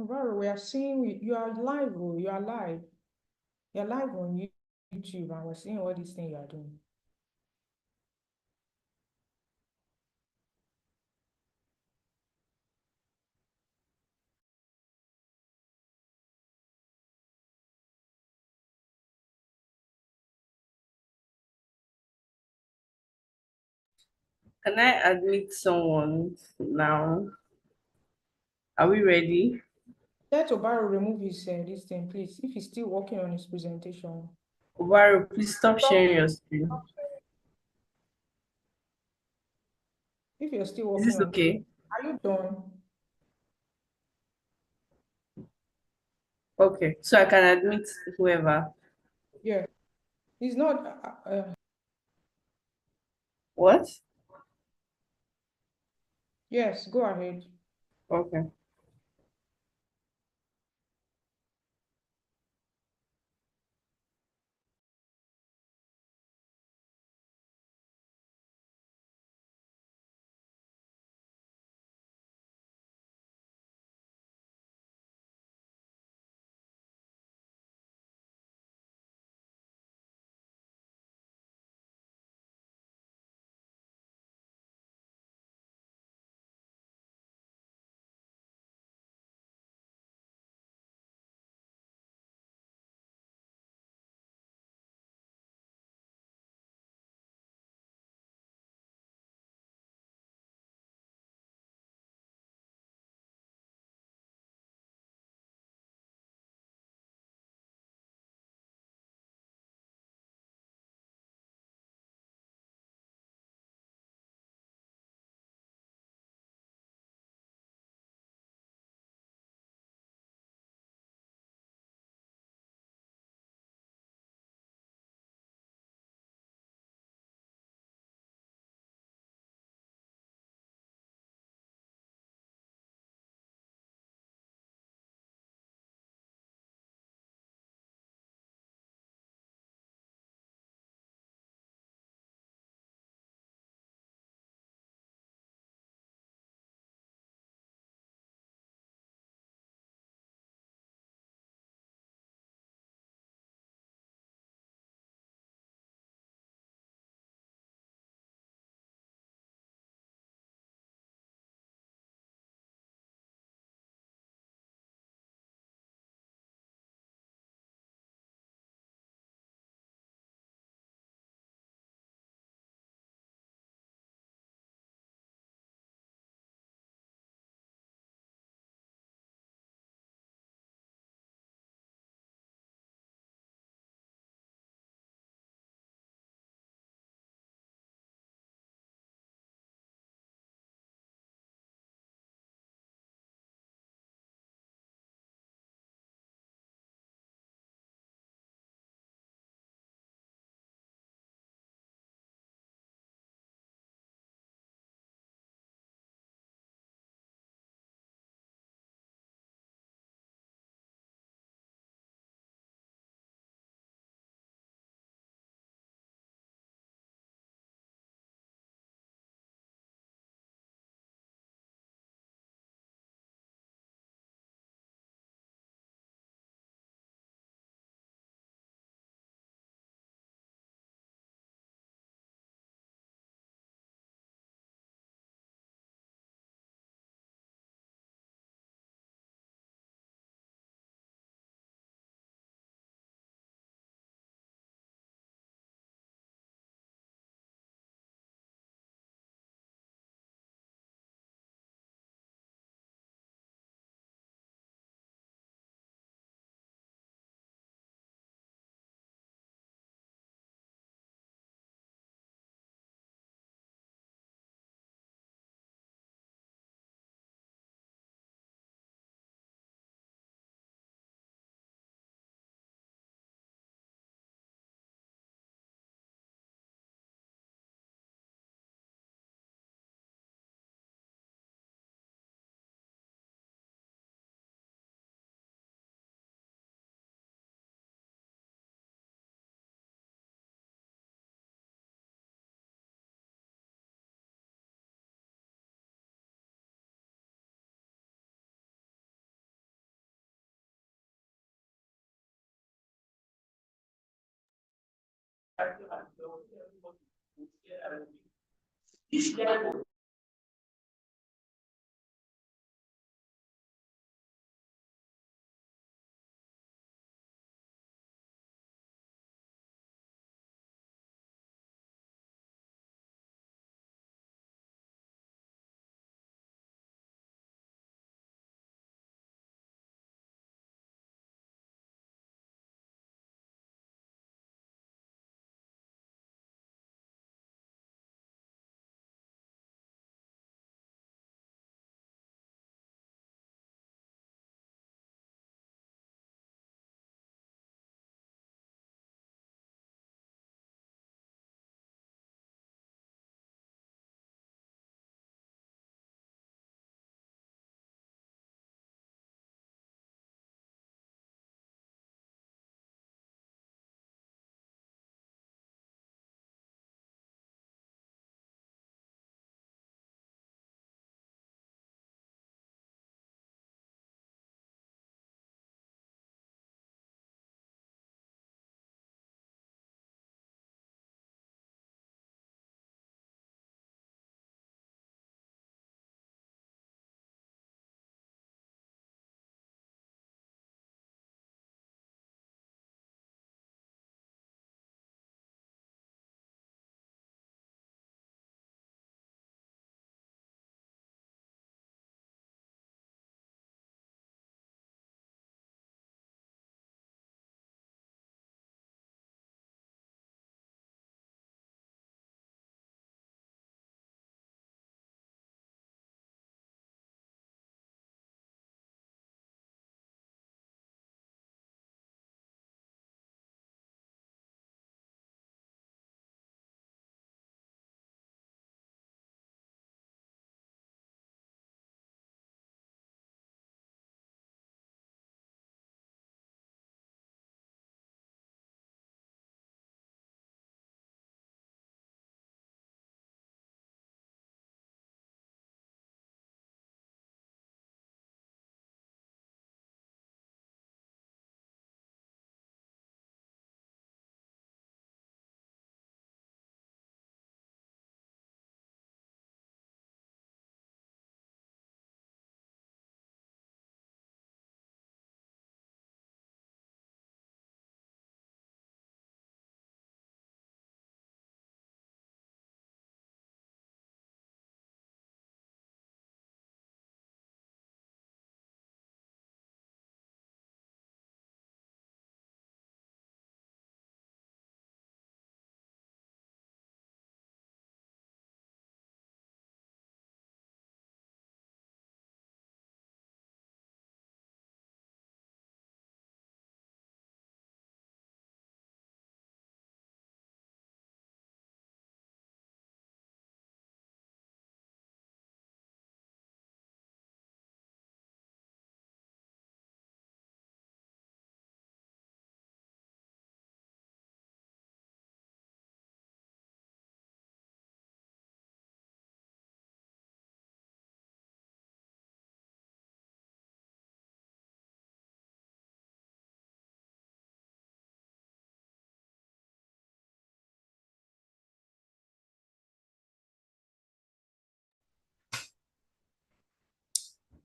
Vero, we are seeing you are live, oh, you are live. You're live on YouTube and we're seeing all these things you are doing. Can I admit someone now? Are we ready? Let Obaro remove his this thing, please. If he's still working on his presentation. Obaro, please stop Stop. sharing your screen. If you're still Is working this on, okay? are you done? Okay, so I can admit whoever. Yeah. He's not. What? Yes, go ahead. Okay.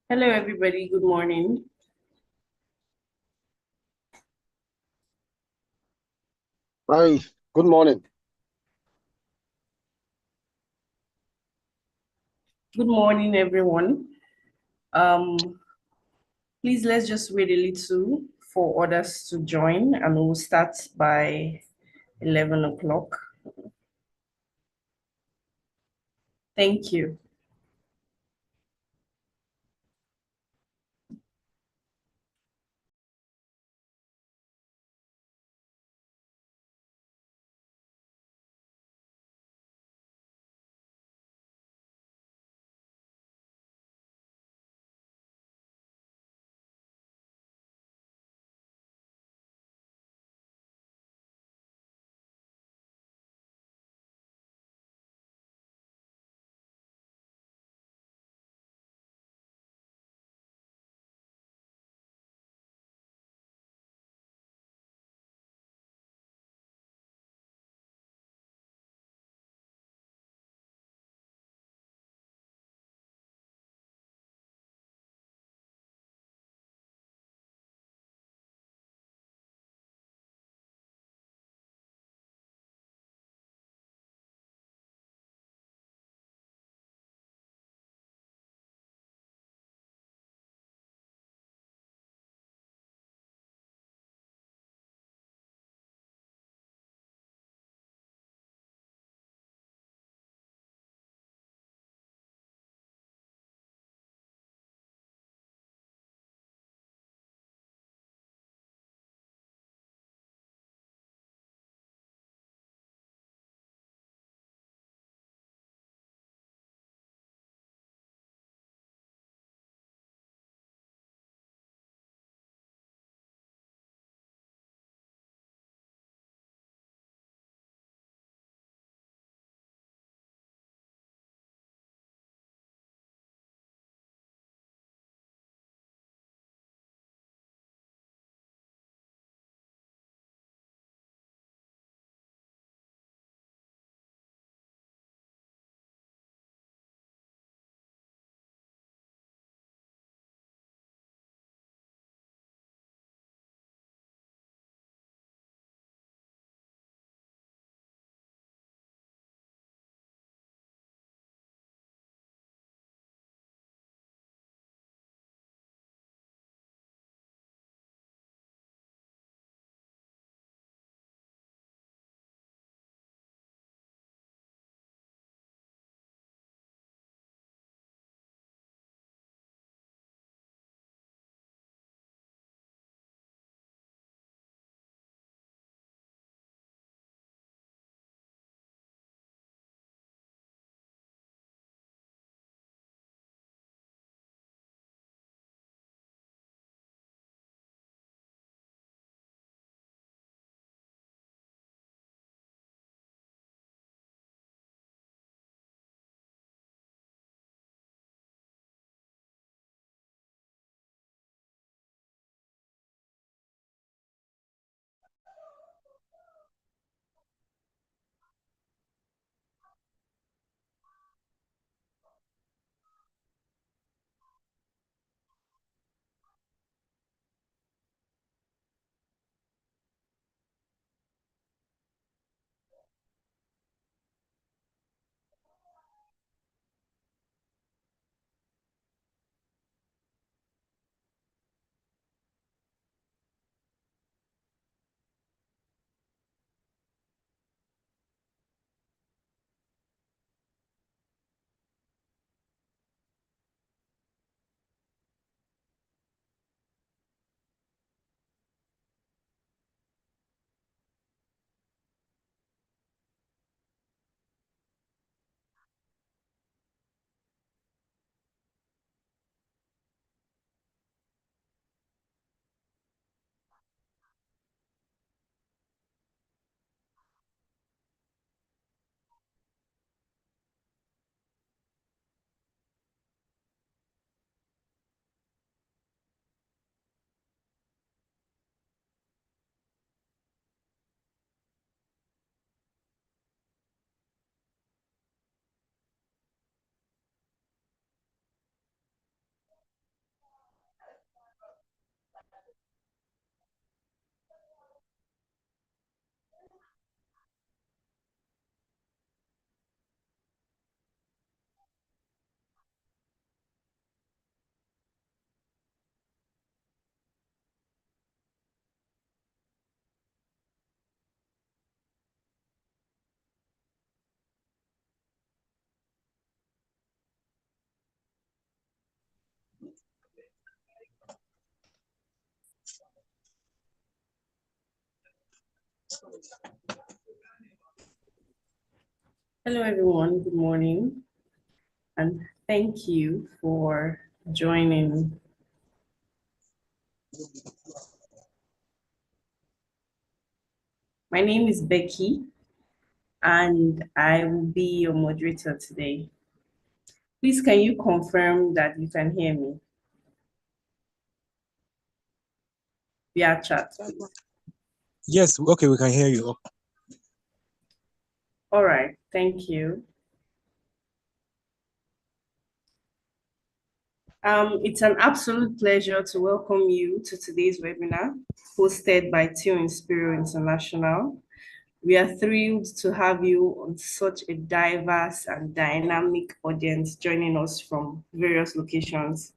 Hello, everybody. Good morning. Hi, good morning. Good morning, everyone. Um, Please let's just wait a little for others to join, and we'll start by 11 o'clock. Thank you. Hello, everyone. Good morning, and thank you for joining. My name is Becky, and I will be your moderator today. Please, can you confirm that you can hear me via chat? Yes, okay, we can hear you. All right, thank you. It's an absolute pleasure to welcome you to today's webinar hosted by Teo-Inspiro International. We are thrilled to have you on such a diverse and dynamic audience joining us from various locations.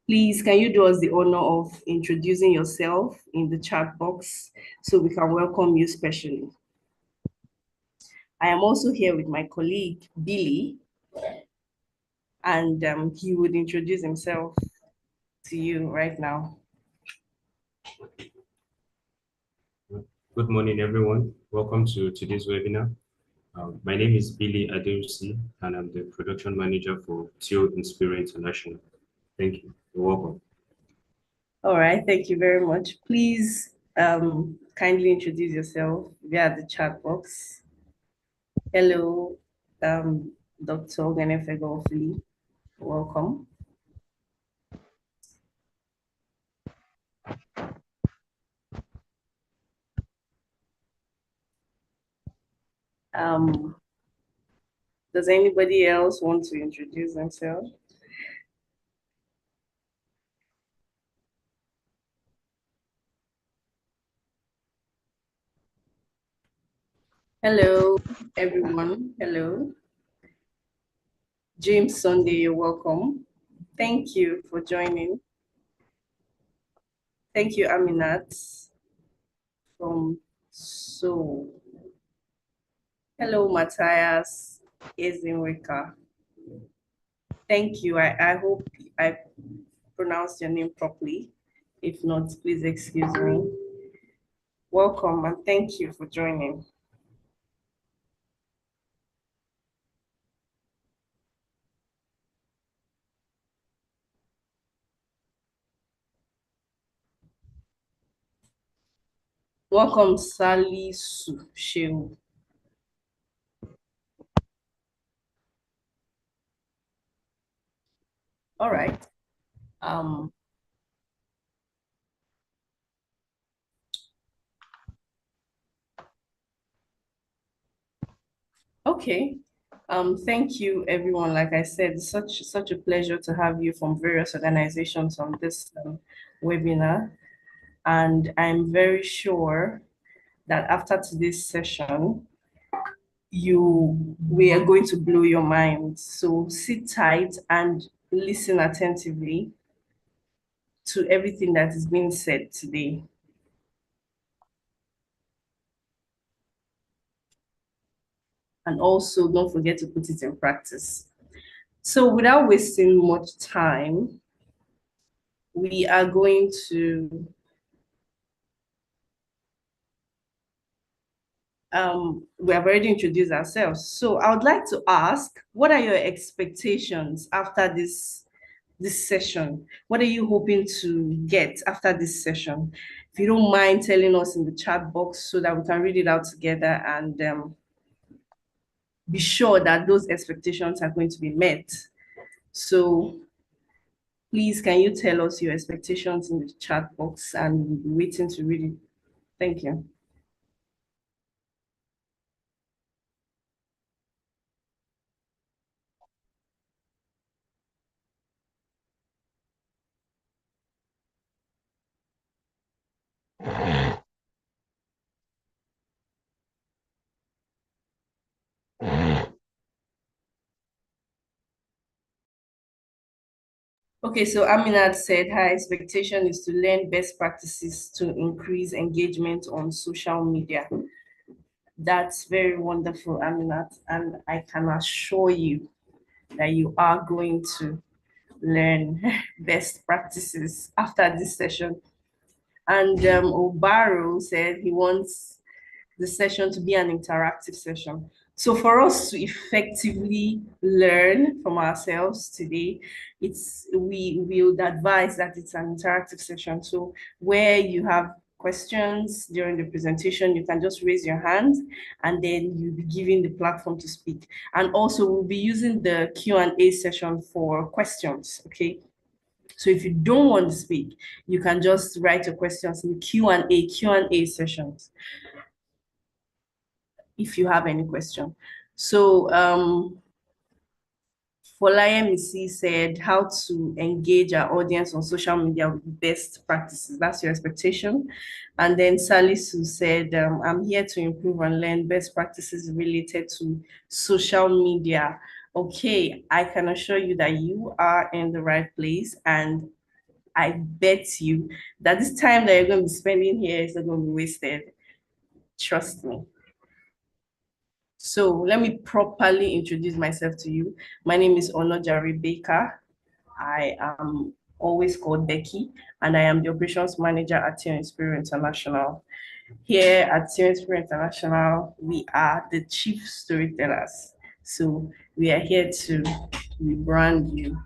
Please, can you do us the honor of introducing yourself in the chat box so we can welcome you specially? I am also here with my colleague, Billy, and he would introduce himself to you right now. Good morning, everyone. Welcome to today's webinar. My name is Billy Adeusi, and I'm the production manager for Teo-Inspiro International. Thank you. You're welcome. All right, thank you very much. Please kindly introduce yourself via the chat box. Hello, Dr. Ogenefegofli. Welcome. Does anybody else want to introduce themselves? Hello, everyone. Hello. James Sunday, you're welcome. Thank you for joining. Thank you, Aminat from Seoul. Hello, Matthias Ezinweka. Thank you. I hope I pronounced your name properly. If not, please excuse me. Welcome and thank you for joining. Welcome, Sally Shehu. All right. Okay. Thank you, everyone. Like I said, such a pleasure to have you from various organizations on this webinar. And I'm very sure that after today's session, we are going to blow your mind. So sit tight and listen attentively to everything that is being said today. And also don't forget to put it in practice. So without wasting much time, we are going to we have already introduced ourselves. So I would like to ask, what are your expectations after this session? What are you hoping to get after this session? If you don't mind telling us in the chat box so that we can read it out together and be sure that those expectations are going to be met. So please, can you tell us your expectations in the chat box, and we'll be waiting to read it. Thank you. Okay, so Aminat said her expectation is to learn best practices to increase engagement on social media. That's very wonderful, Aminat, and I can assure you that you are going to learn best practices after this session. And Obaro said he wants the session to be an interactive session. So for us to effectively learn from ourselves today, we would advise that it's an interactive session. So where you have questions during the presentation, you can just raise your hand and then you'll be given the platform to speak. And also we'll be using the Q&A session for questions, okay? So if you don't want to speak, you can just write your questions in Q&A sessions if you have any question. So Folayemisi said how to engage our audience on social media with best practices. That's your expectation. And then Salisu said, I'm here to improve and learn best practices related to social media. Okay, I can assure you that you are in the right place, and I bet you that this time that you're going to be spending here is not going to be wasted. Trust me. So let me properly introduce myself to you. My name is Onojari Baker. I am always called Becky, and I am the operations manager at Teo-Inspiro International. Here at Teo-Inspiro International, we are the chief storytellers. So we are here to rebrand you.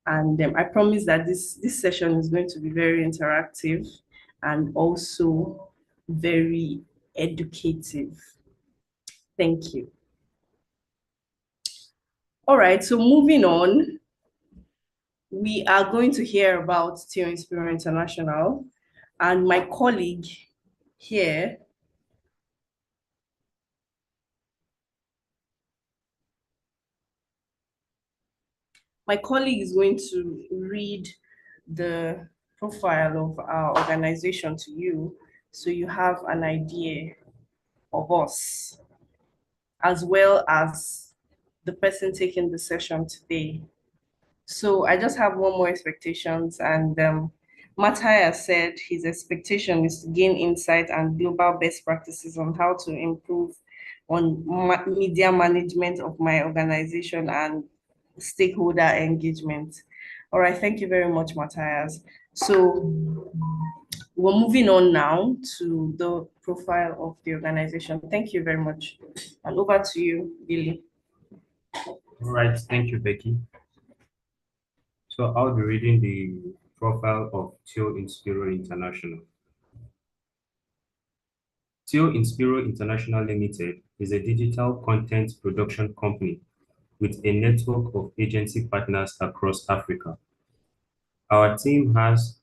And I promise that this session is going to be very interactive and also very educative. Thank you. All right, so moving on, we are going to hear about Teo-Inspiro International, and my colleague here is going to read the profile of our organization to you, so you have an idea of us, as well as the person taking the session today. So I just have one more expectations, and Matthias said his expectation is to gain insight and global best practices on how to improve on media management of my organization and stakeholder engagement. All right, thank you very much, Matthias. So we're moving on now to the profile of the organization. Thank you very much. And over to you, Billy. All right, thank you, Becky. So I'll be reading the profile of Teo-Inspiro International. Teo-Inspiro International Limited is a digital content production company with a network of agency partners across Africa. Our team has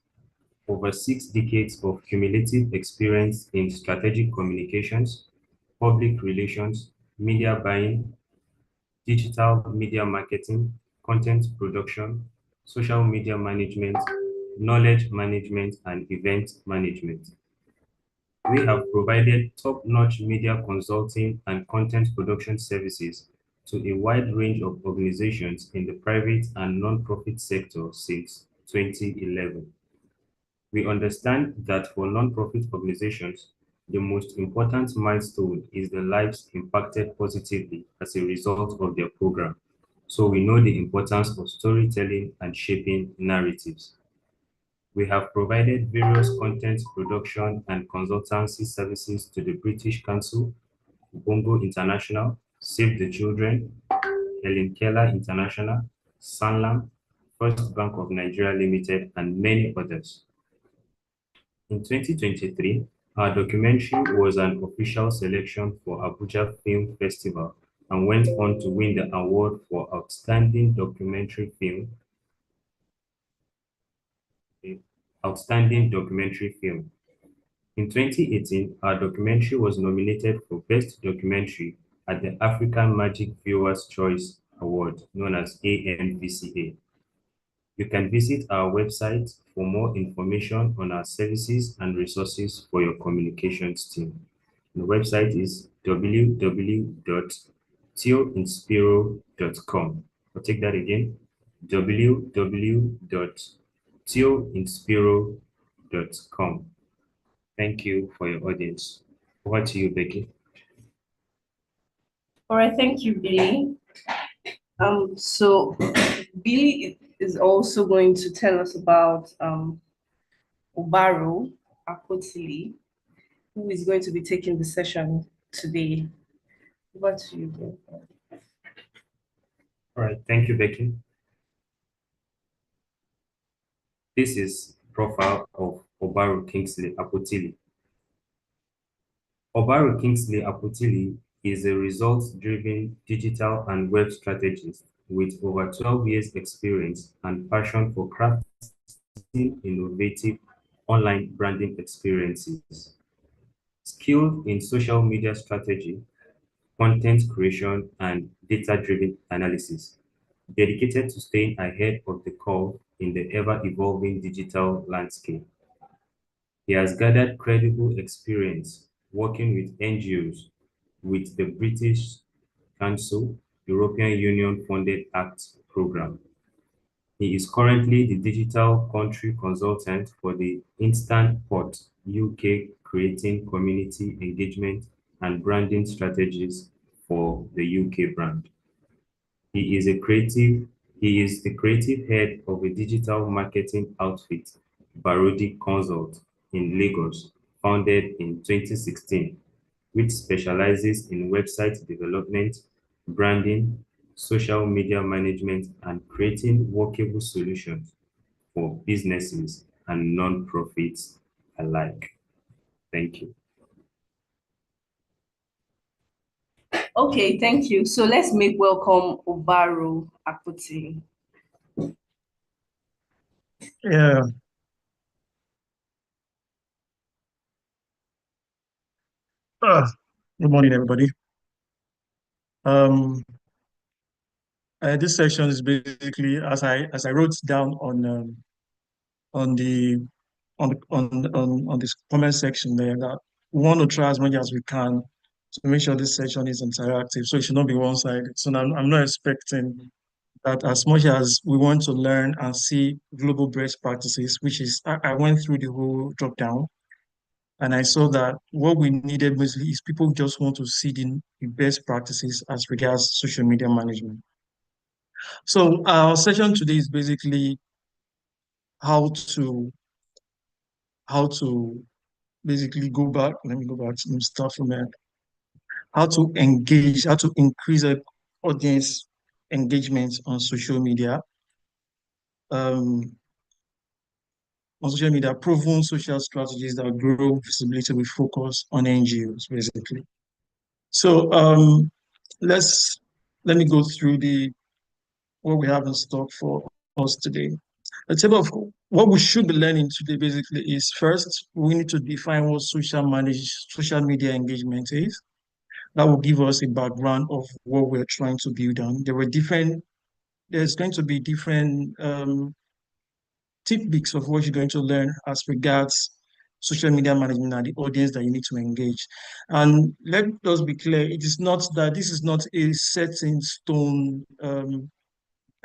over 6 decades of cumulative experience in strategic communications, public relations, media buying, digital media marketing, content production, social media management, knowledge management, and event management. We have provided top-notch media consulting and content production services to a wide range of organizations in the private and non-profit sector since 2011. We understand that for non-profit organizations, the most important milestone is the lives impacted positively as a result of their program. So we know the importance of storytelling and shaping narratives. We have provided various content production and consultancy services to the British Council, Bongo International, Save the Children, Helen Keller International, Sanlam, First Bank of Nigeria Limited, and many others. In 2023, our documentary was an official selection for Abuja Film Festival and went on to win the award for Outstanding Documentary Film. In 2018, our documentary was nominated for Best Documentary at the African Magic Viewers' Choice Award, known as AMVCA. You can visit our website for more information on our services and resources for your communications team. The website is www.teoinspiro.com. I'll take that again, www.teoinspiro.com. Thank you for your audience. Over to you, Becky. All right, thank you, Billy. So Billy is also going to tell us about Obaro Akotili. who is going to be taking the session today. Over to you, bro. All right, thank you, Becky. This is profile of Obaru Kingsley Apotili. Obaru Kingsley Apotili is a results-driven digital and web strategist with over 12 years experience and passion for crafting innovative online branding experiences. Skilled in social media strategy, content creation, and data-driven analysis, dedicated to staying ahead of the curve in the ever-evolving digital landscape. He has gathered credible experience working with NGOs, with the British Council European Union-funded ACT program. He is currently the digital country consultant for the Instant Pot UK, creating community engagement and branding strategies for the UK brand. He is the creative head of a digital marketing outfit, Barodi Consult in Lagos, founded in 2016, which specializes in website development, branding, social media management, and creating workable solutions for businesses and non-profits alike. Thank you. Okay, thank you. So let's make welcome Obaru Apotili. Yeah. Good morning, everybody. This section is basically as I wrote down on the on this comment section there, that we want to try as much as we can to make sure this section is interactive. So it should not be one-sided. So I'm not expecting that as much as we want to learn and see global best practices, which is I went through the whole drop down. And I saw that what we needed mostly is people just want to see the best practices as regards social media management. So our session today is basically how to how to basically go back. Let me go back to start from there. How to engage, how to increase our audience engagement um, on social media, proven social strategies that grow visibility with focus on NGOs, basically. So let me go through the what we have in stock for us today. The table of what we should be learning today basically is first, we need to define what social media engagement is. That will give us a background of what we're trying to build on. There's going to be different tidbits of what you're going to learn as regards social media management and the audience that you need to engage. And let us be clear, this is not a set in stone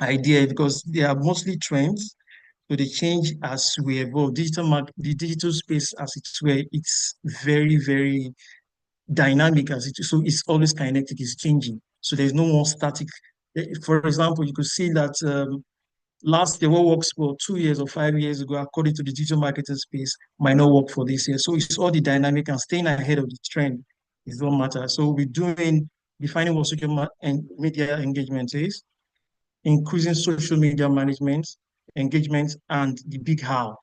idea, because they are mostly trends. So they change as we evolve. The digital space as it's very, very dynamic as it is. So it's always kinetic, it's changing. So there's no more static. For example, you could see that last year, what works for 2 years or 5 years ago, according to the digital marketing space, might not work for this year. So it's all the dynamic, and staying ahead of the trend is what matters. So we're defining what social media engagement is, increasing social media management, engagement, and the big how.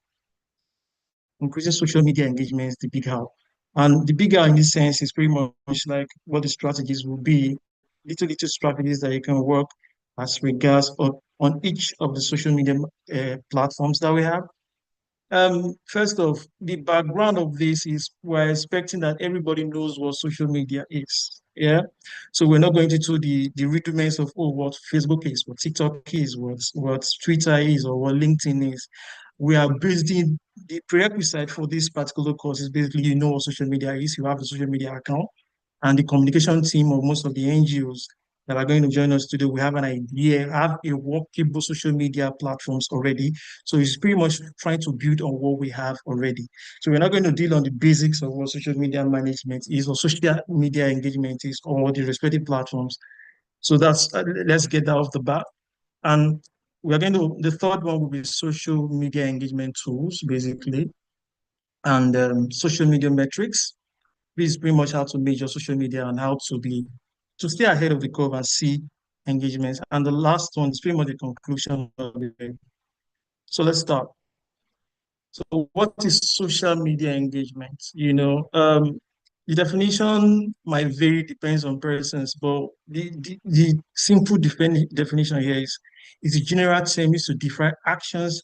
Increasing social media engagement is the big how. And the big how in this sense is pretty much like what the strategies will be, little strategies that you can work as regards on each of the social media platforms that we have. First off, the background of this is we're expecting that everybody knows what social media is. Yeah. So we're not going to do the rudiments of what Facebook is, what TikTok is, what Twitter is, or what LinkedIn is. We are basically the prerequisite for this particular course is basically you know what social media is, you have a social media account, and the communication team of most of the NGOs that are going to join us today, we have an idea, have a workable social media platforms already. So it's pretty much trying to build on what we have already. So we're not going to deal on the basics of what social media management is or social media engagement is or the respective platforms. So let's get that off the bat. And the third one will be social media engagement tools, basically, and social media metrics, this is pretty much how to measure social media and how to stay ahead of the curve and see engagements. And the last one is pretty much the conclusion of the day. So let's start. So what is social media engagement? The definition might vary, depends on persons, but the simple definition here is a general term used to define actions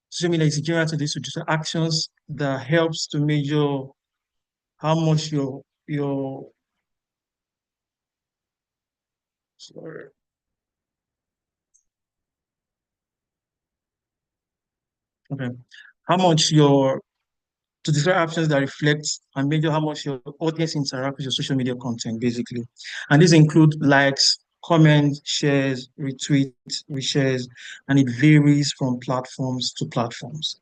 social media is a general term used to define actions that helps to measure how much your sorry, okay, how much your to describe actions that reflect and measure how much your audience interact with your social media content, basically. And these include likes, comments, shares, retweets, reshares, and it varies from platforms to platforms.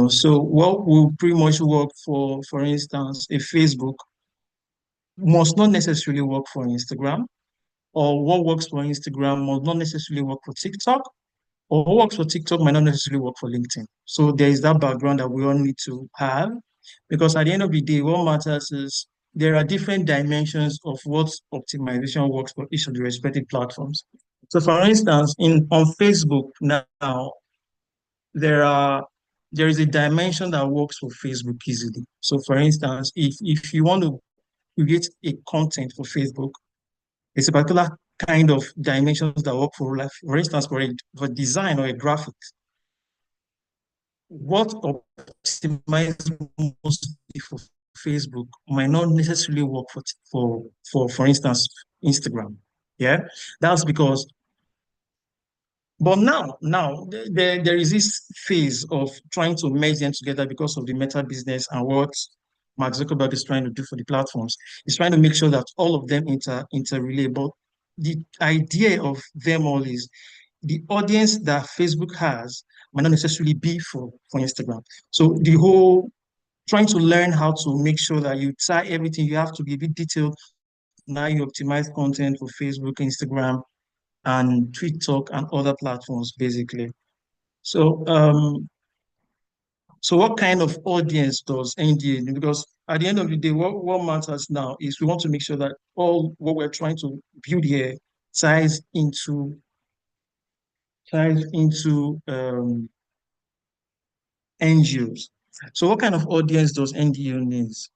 So what will pretty much work for instance, a Facebook must not necessarily work for Instagram, or what works for Instagram must not necessarily work for TikTok, or what works for TikTok might not necessarily work for LinkedIn. So there is that background that we all need to have, because at the end of the day, what matters is there are different dimensions of what optimization works for each of the respective platforms. So for instance, on Facebook now, there is a dimension that works for Facebook easily. So for instance, if you want to create a content for Facebook, it's a particular kind of dimensions that work for, like, for instance, for design or a graphics. What optimizes mostly for Facebook might not necessarily work for instance, Instagram. Yeah, that's because. But now there is this phase of trying to merge them together because of the meta business and what Mark Zuckerberg is trying to do for the platforms. He's trying to make sure that all of them interrelate. But the idea of them all is the audience that Facebook has might not necessarily be for Instagram. So the whole trying to learn how to make sure that you tie everything, you have to be a bit detailed. Now you optimize content for Facebook, Instagram, and TikTok and other platforms, basically. So, so what kind of audience does NDA need? Because at the end of the day, what matters now is we want to make sure that all what we're trying to build here ties into NGOs. So what kind of audience does NGO needs?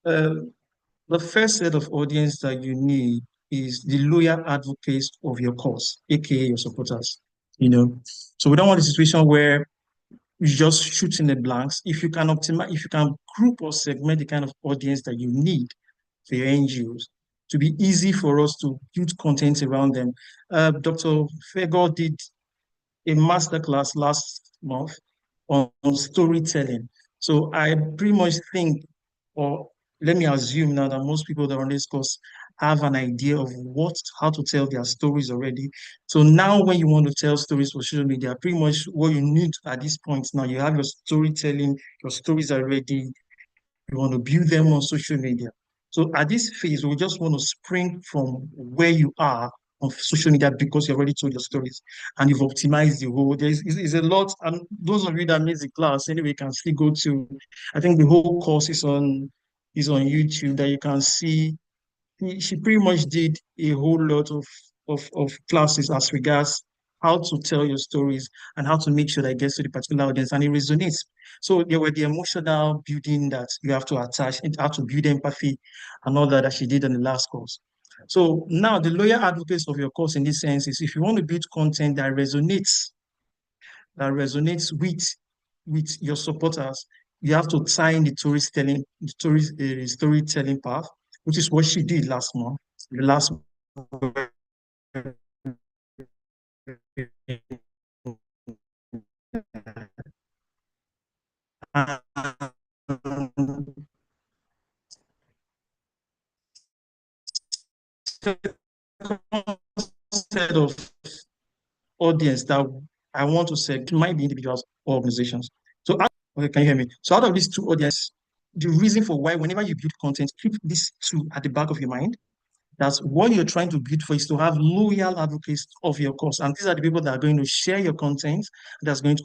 The first set of audience that you need is the loyal advocates of your cause, aka your supporters. So we don't want a situation where you just shoot in the blanks. If you can optimize, if you can group or segment the kind of audience that you need for your NGOs, to be easy for us to build content around them. Dr. Fego did a masterclass last month on storytelling. So I pretty much think, or let me assume now that most people that are on this course have an idea of how to tell their stories already. So now when you want to tell stories for social media, pretty much what you need at this point now, you have your storytelling, your stories are ready, you want to build them on social media. So at this phase, we just want to spring from where you are on social media because you already told your stories and you've optimized the whole. There's a lot, and those of you that missed the class, anyway, can still go to. I think the whole course is on YouTube that you can see. She pretty much did a whole lot of classes as regards how to tell your stories and how to make sure that it gets to the particular audience and it resonates. So there were the emotional building that you have to attach and how to build empathy and all that she did in the last course. So now the loyal advocates of your course in this sense is if you want to build content that resonates with your supporters, you have to tie in the storytelling path, which is what she did last month. The last set of audience that I want to say might be individuals or organizations. So, okay, can you hear me? So, out of these two audience, the reason for why, whenever you build content, keep these two at the back of your mind. That's what you're trying to build for is to have loyal advocates of your cause. And these are the people that are going to share your content. That's going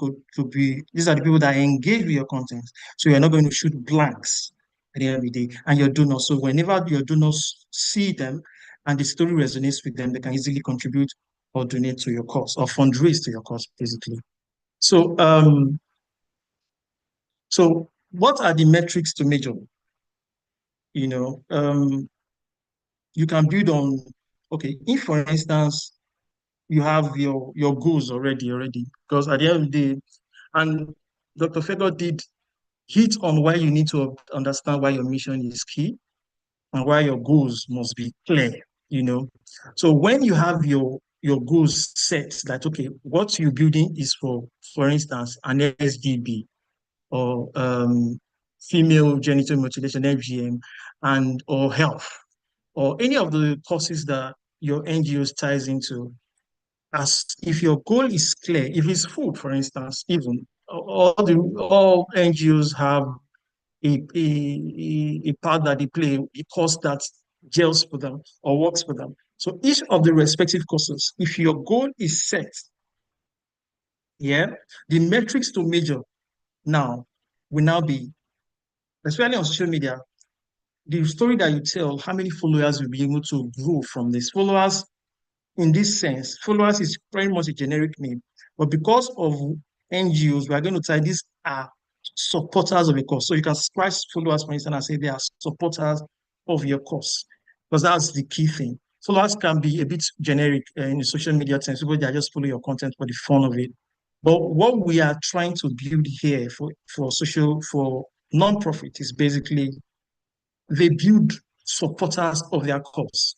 these are the people that engage with your content. So you're not going to shoot blanks at the end of the day. And your donors. So whenever your donors see them and the story resonates with them, they can easily contribute or donate to your cause or fundraise to your cause, basically. So, so what are the metrics to measure? You know, you can build on, okay, if for instance, you have your goals already, because at the end of the day, and Dr. Fego did hit on why you need to understand why your mission is key and why your goals must be clear, you know. So when you have your goals set that, okay, what you're building is for instance, an SGB or female genital mutilation, FGM, and or health, or any of the causes that your NGOs ties into, as if your goal is clear, if it's food, for instance, even all NGOs have a part that they play, a cause that gels for them or works for them. So each of the respective causes, if your goal is set, yeah, the metrics to measure now will now be, especially on social media, the story that you tell, how many followers you'll be able to grow from this. Followers, in this sense, followers is very much a generic name, but because of NGOs, we are going to tie these are supporters of a cause. So you can scratch followers, for instance, and say they are supporters of your cause, because that's the key thing. Followers can be a bit generic in the social media terms. People that just follow your content for the fun of it. But what we are trying to build here for non-profit is basically they build supporters of their cause.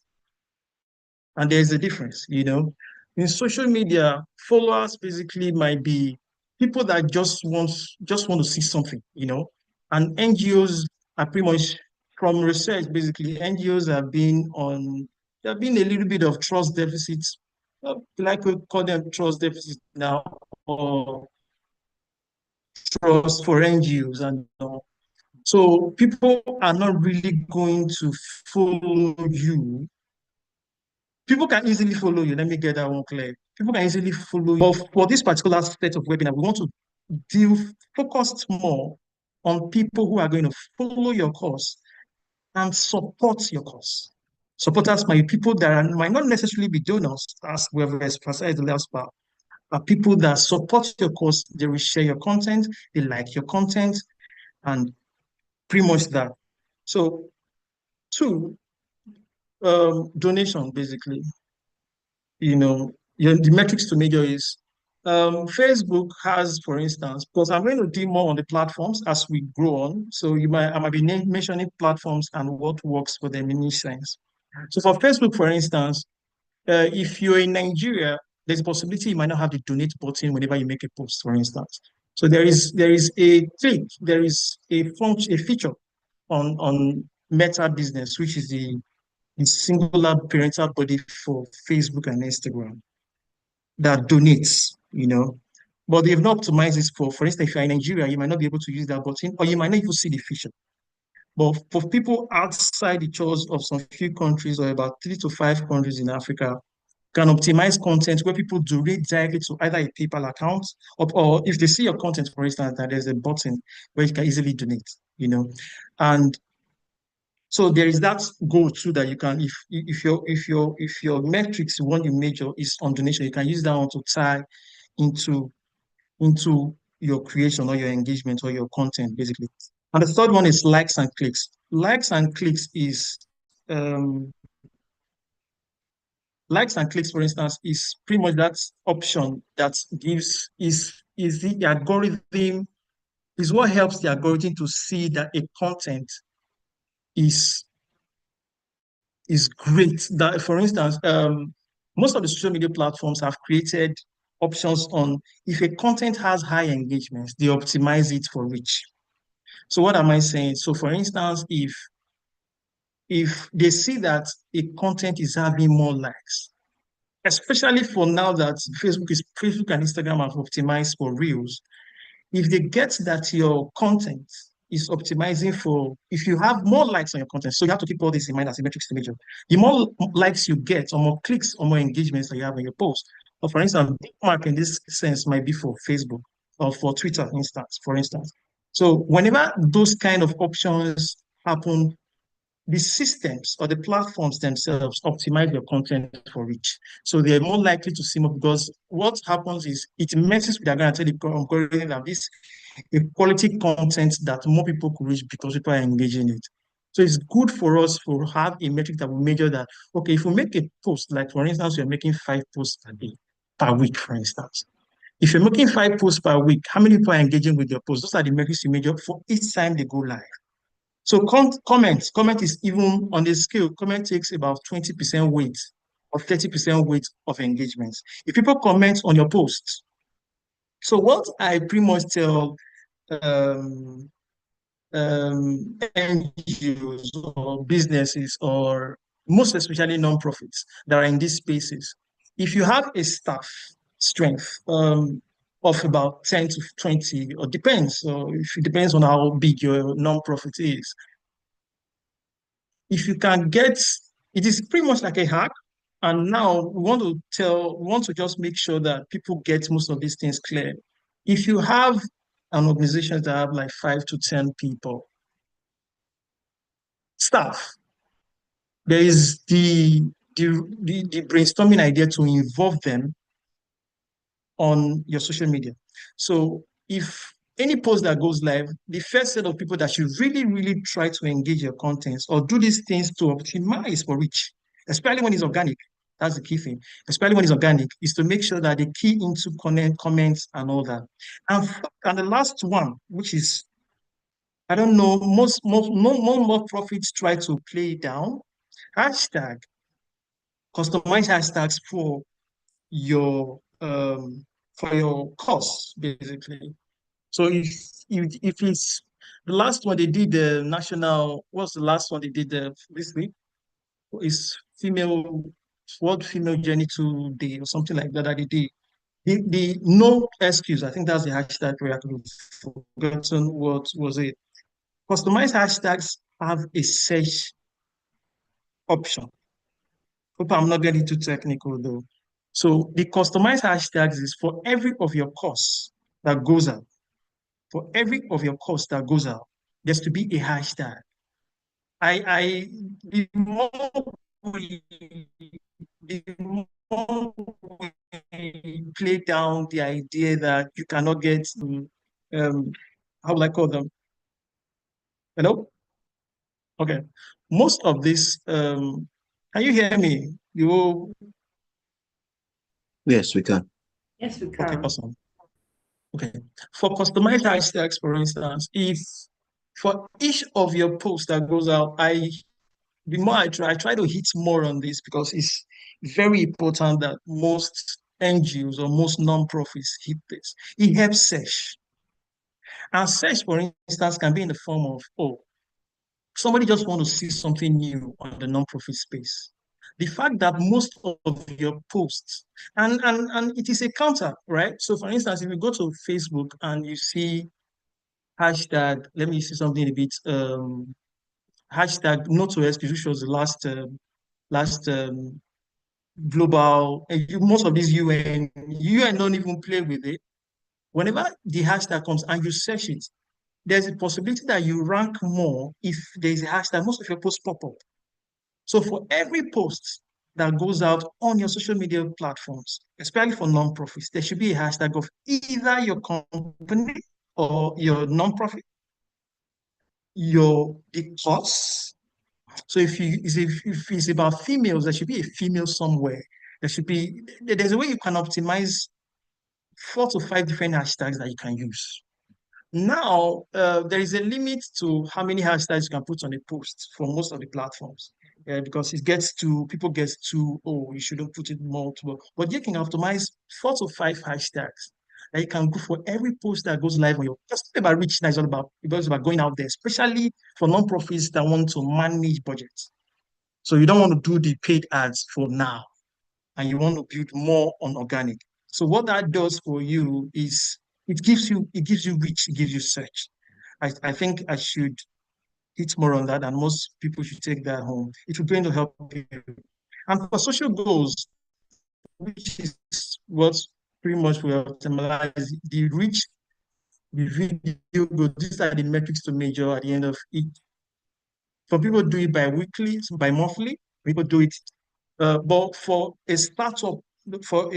And there's a difference, you know. In social media, followers basically might be people that just want to see something, you know. And NGOs are pretty much, from research, basically, NGOs have been a little bit of trust deficits, like we call them trust deficits now, or trust for NGOs and all. So people are not really going to follow you. People can easily follow you. Let me get that one clear. People can easily follow you. But for this particular set of webinar, we want to deal focused more on people who are going to follow your course and support your cause. Supporters might be people that might not necessarily be donors, as we have emphasized the last part, but people that support your cause. They will share your content, they like your content, and pretty much that. So, two, donation, basically. You know, the metrics to measure is Facebook has, for instance, because I'm going to do more on the platforms as we grow on. So I might be mentioning platforms and what works for them in each sense. So for Facebook, for instance, if you're in Nigeria, there's a possibility you might not have the donate button whenever you make a post, for instance. So there is a click, there is a function, a feature on Meta Business, which is the singular parental body for Facebook and Instagram that donates, you know. But they've not optimized this for instance, if you're in Nigeria, you might not be able to use that button, or you might not even see the feature. But for people outside the shores of some few countries, or about 3 to 5 countries in Africa, can optimize content where people donate directly to either a PayPal account, or if they see your content, for instance, that there's a button where you can easily donate, you know. And so there is that goal too that you can, if your metrics you want to measure is on donation, you can use that one to tie into your creation or your engagement or your content, basically. And the third one is likes and clicks. Likes and clicks is um, likes and clicks, for instance, is pretty much that option that gives is the algorithm, is what helps the algorithm to see that a content is great. That, for instance, most of the social media platforms have created options on if a content has high engagements, they optimize it for reach. So what am I saying? So for instance, if they see that a content is having more likes, especially for now that Facebook and Instagram have optimized for reels, if they get that your content is optimizing for if you have more likes on your content. So you have to keep all this in mind as a metrics to measure. The more likes you get, or more clicks, or more engagements that you have on your post. Or for instance, bookmark in this sense might be for Facebook or for Twitter, for instance. So whenever those kind of options happen, the systems or the platforms themselves optimize your content for reach. So they're more likely to see more because what happens is it messes with the algorithm that this a quality content that more people could reach because people are engaging it. So it's good for us to have a metric that will measure that, okay, if we make a post, like for instance, you're making 5 posts per day, per week, for instance. If you're making 5 posts per week, how many people are engaging with your post? Those are the metrics you measure for each time they go live. So comment is even on the scale, comment takes about 20% weight or 30% weight of engagements. If people comment on your posts, so what I pretty much tell um, NGOs or businesses or most especially non-profits that are in these spaces, if you have a staff strength of about 10 to 20, or depends, or if it depends on how big your non-profit is, if you can get, it is pretty much like a hack. And now we want to just make sure that people get most of these things clear. If you have an organization that have like 5 to 10 people, staff, there is the brainstorming idea to involve them on your social media. So if any post that goes live, the first set of people that should really, really try to engage your contents or do these things to optimize for reach, especially when it's organic. That's the key thing. Especially when it's organic, is to make sure that they key into comments and all that. And the last one, which is, I don't know, most more profits try to play down. Hashtag, customize hashtags for your course, basically. So if it's the last one they did the national, what's the last one they did this week? Is female World Female Genital Day or something like that they did. The no excuse, I think that's the hashtag we have forgotten what was it. Customized hashtags have a search option. Hope I'm not getting too technical though. So the customized hashtags is for every of your course that goes out. For every of your course that goes out, there's to be a hashtag. The more we, the more we play down the idea that you cannot get, how will I call them? Hello? Okay. Most of this, can you hear me? Yes, we can. Yes, we Okay, can. awesome. Okay. For customized hashtags, for instance, if for each of your posts that goes out, the more I try to hit more on this because it's very important that most NGOs or most non-profits hit this. It helps search. And search, for instance, can be in the form of, oh, somebody just want to see something new on the non-profit space. The fact that most of your posts, and it is a counter, right? So for instance, if you go to Facebook and you see hashtag, let me see something a bit, hashtag no to excuse, which was the last global, most of these UN don't even play with it. Whenever the hashtag comes and you search it, there's a possibility that you rank more if there's a hashtag, most of your posts pop up. So for every post that goes out on your social media platforms, especially for non-profits, there should be a hashtag of either your company or your non-profit, the course. So if it's about females, there should be a female somewhere. There's a way you can optimize 4 to 5 different hashtags that you can use. Now, there is a limit to how many hashtags you can put on a post for most of the platforms. Because people get to, oh, you shouldn't put it multiple. But you can optimize 4 to 5 hashtags that you can go for every post that goes live on your. Just about reach now, it's about going out there, especially for non-profits that want to manage budgets. So you don't want to do the paid ads for now, and you want to build more on organic. So what that does for you is it gives you reach, it gives you search. I think I should hit more on that, and most people should take that home. It will going to help you. And for social goals, which is what pretty much we optimize the reach, the video goals. These are the metrics to measure at the end of each. Some people do it bi-weekly, by monthly. People do it, but for a startup, for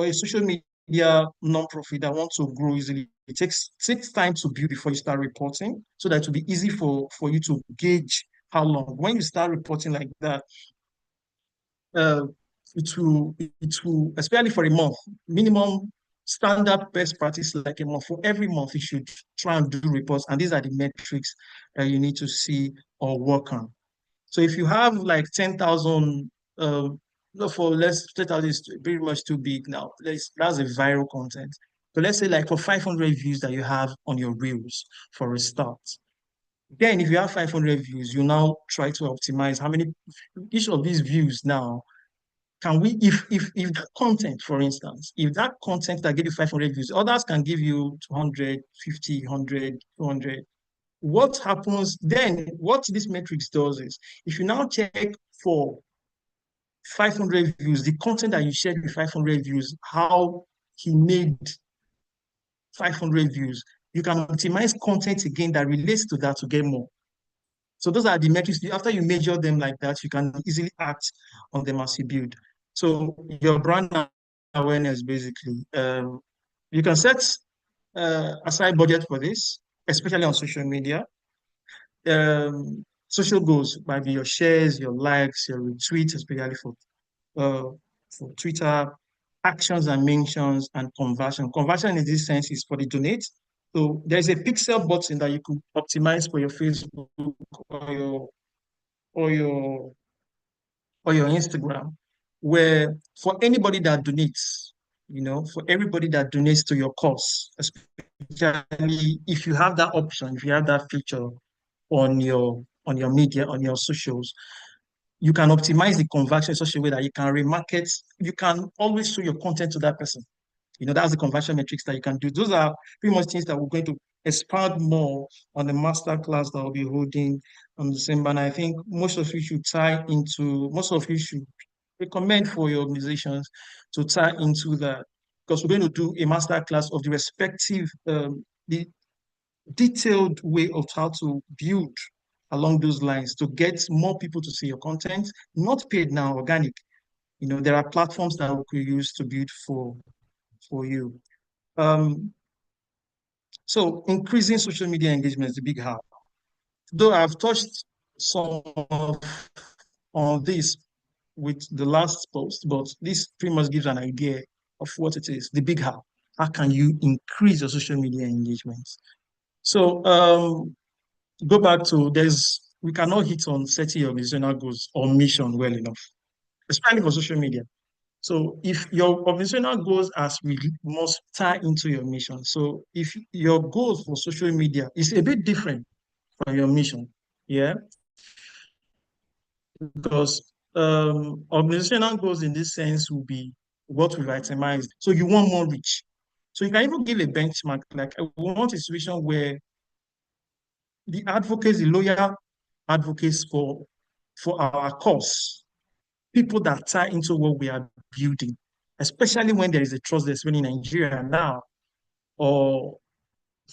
a social media non-profit that wants to grow easily, it takes time to build before you start reporting, so that it will be easy for you to gauge how long. When you start reporting like that, uh, it will, especially for a month, minimum standard best practice like a month. For every month, you should try and do reports, and these are the metrics you need to see or work on. So if you have like 10,000, no, for less, 10,000 is pretty much too big now. That's a viral content. So let's say like for 500 views that you have on your reels for a start. Then if you have 500 views, you now try to optimize how many, each of these views now, can we, if that content, for instance, if that content that give you 500 views, others can give you 200, 50, 100, 200. What happens then, what this matrix does is, if you now check for 500 views, the content that you shared with 500 views, how he made 500 views, you can optimize content again that relates to that to get more. So those are the metrics. After you measure them like that, you can easily act on them as you build. So your brand awareness, basically, you can set aside budget for this, especially on social media. Social goals might be your shares, your likes, your retweets, especially for Twitter, actions and mentions, and conversion. Conversion in this sense is for the donate. So there's a pixel button that you could optimize for your Facebook or your or your or your Instagram, where for anybody that donates, for everybody that donates to your cause, especially if you have that option, if you have that feature on your media, on your socials, you can optimize the conversion in such a way that you can remarket, you can always show your content to that person. That's the conversion metrics that you can do. Those are pretty much things that we're going to expand more on the master class that we'll be holding on December. And I think most of you should recommend for your organizations to tie into that, because we're going to do a master class of the respective, the detailed way of how to build along those lines to get more people to see your content, not paid now, organic. There are platforms that we could use to build for you. So increasing social media engagement is the big how. Though I've touched some on this with the last post, but this pretty much gives an idea of what it is, the big how. How can you increase your social media engagement? So go back to we cannot hit on setting your organizational goals or mission well enough, especially for social media. So if your organizational goals must tie into your mission. So if your goals for social media is a bit different from your mission, yeah, because organizational goals in this sense will be what we've itemized. So you want more reach. So you can even give a benchmark, like I want a situation where the advocates, the loyal advocates for our cause, people that tie into what we are building, especially when there is a trust that's been in Nigeria now, or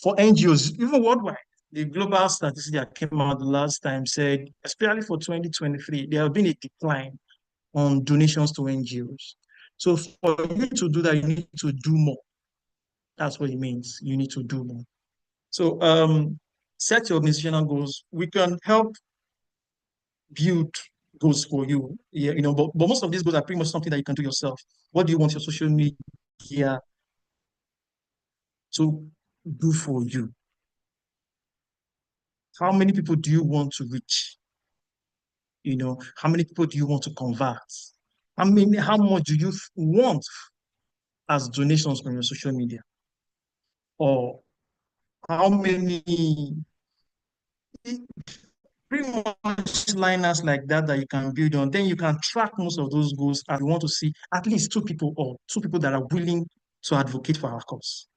for NGOs, even worldwide. The global statistics that came out the last time said, especially for 2023, there have been a decline on donations to NGOs. So for you to do that, you need to do more. That's what it means. You need to do more. So set your organizational goals. We can help build goals for you. Yeah, but most of these goals are pretty much something that you can do yourself. What do you want your social media to do for you? How many people do you want to reach? How many people do you want to convert? How much do you want as donations from your social media? Or how many pretty much liners like that you can build on? Then you can track most of those goals, and you want to see at least two people that are willing to advocate for our cause.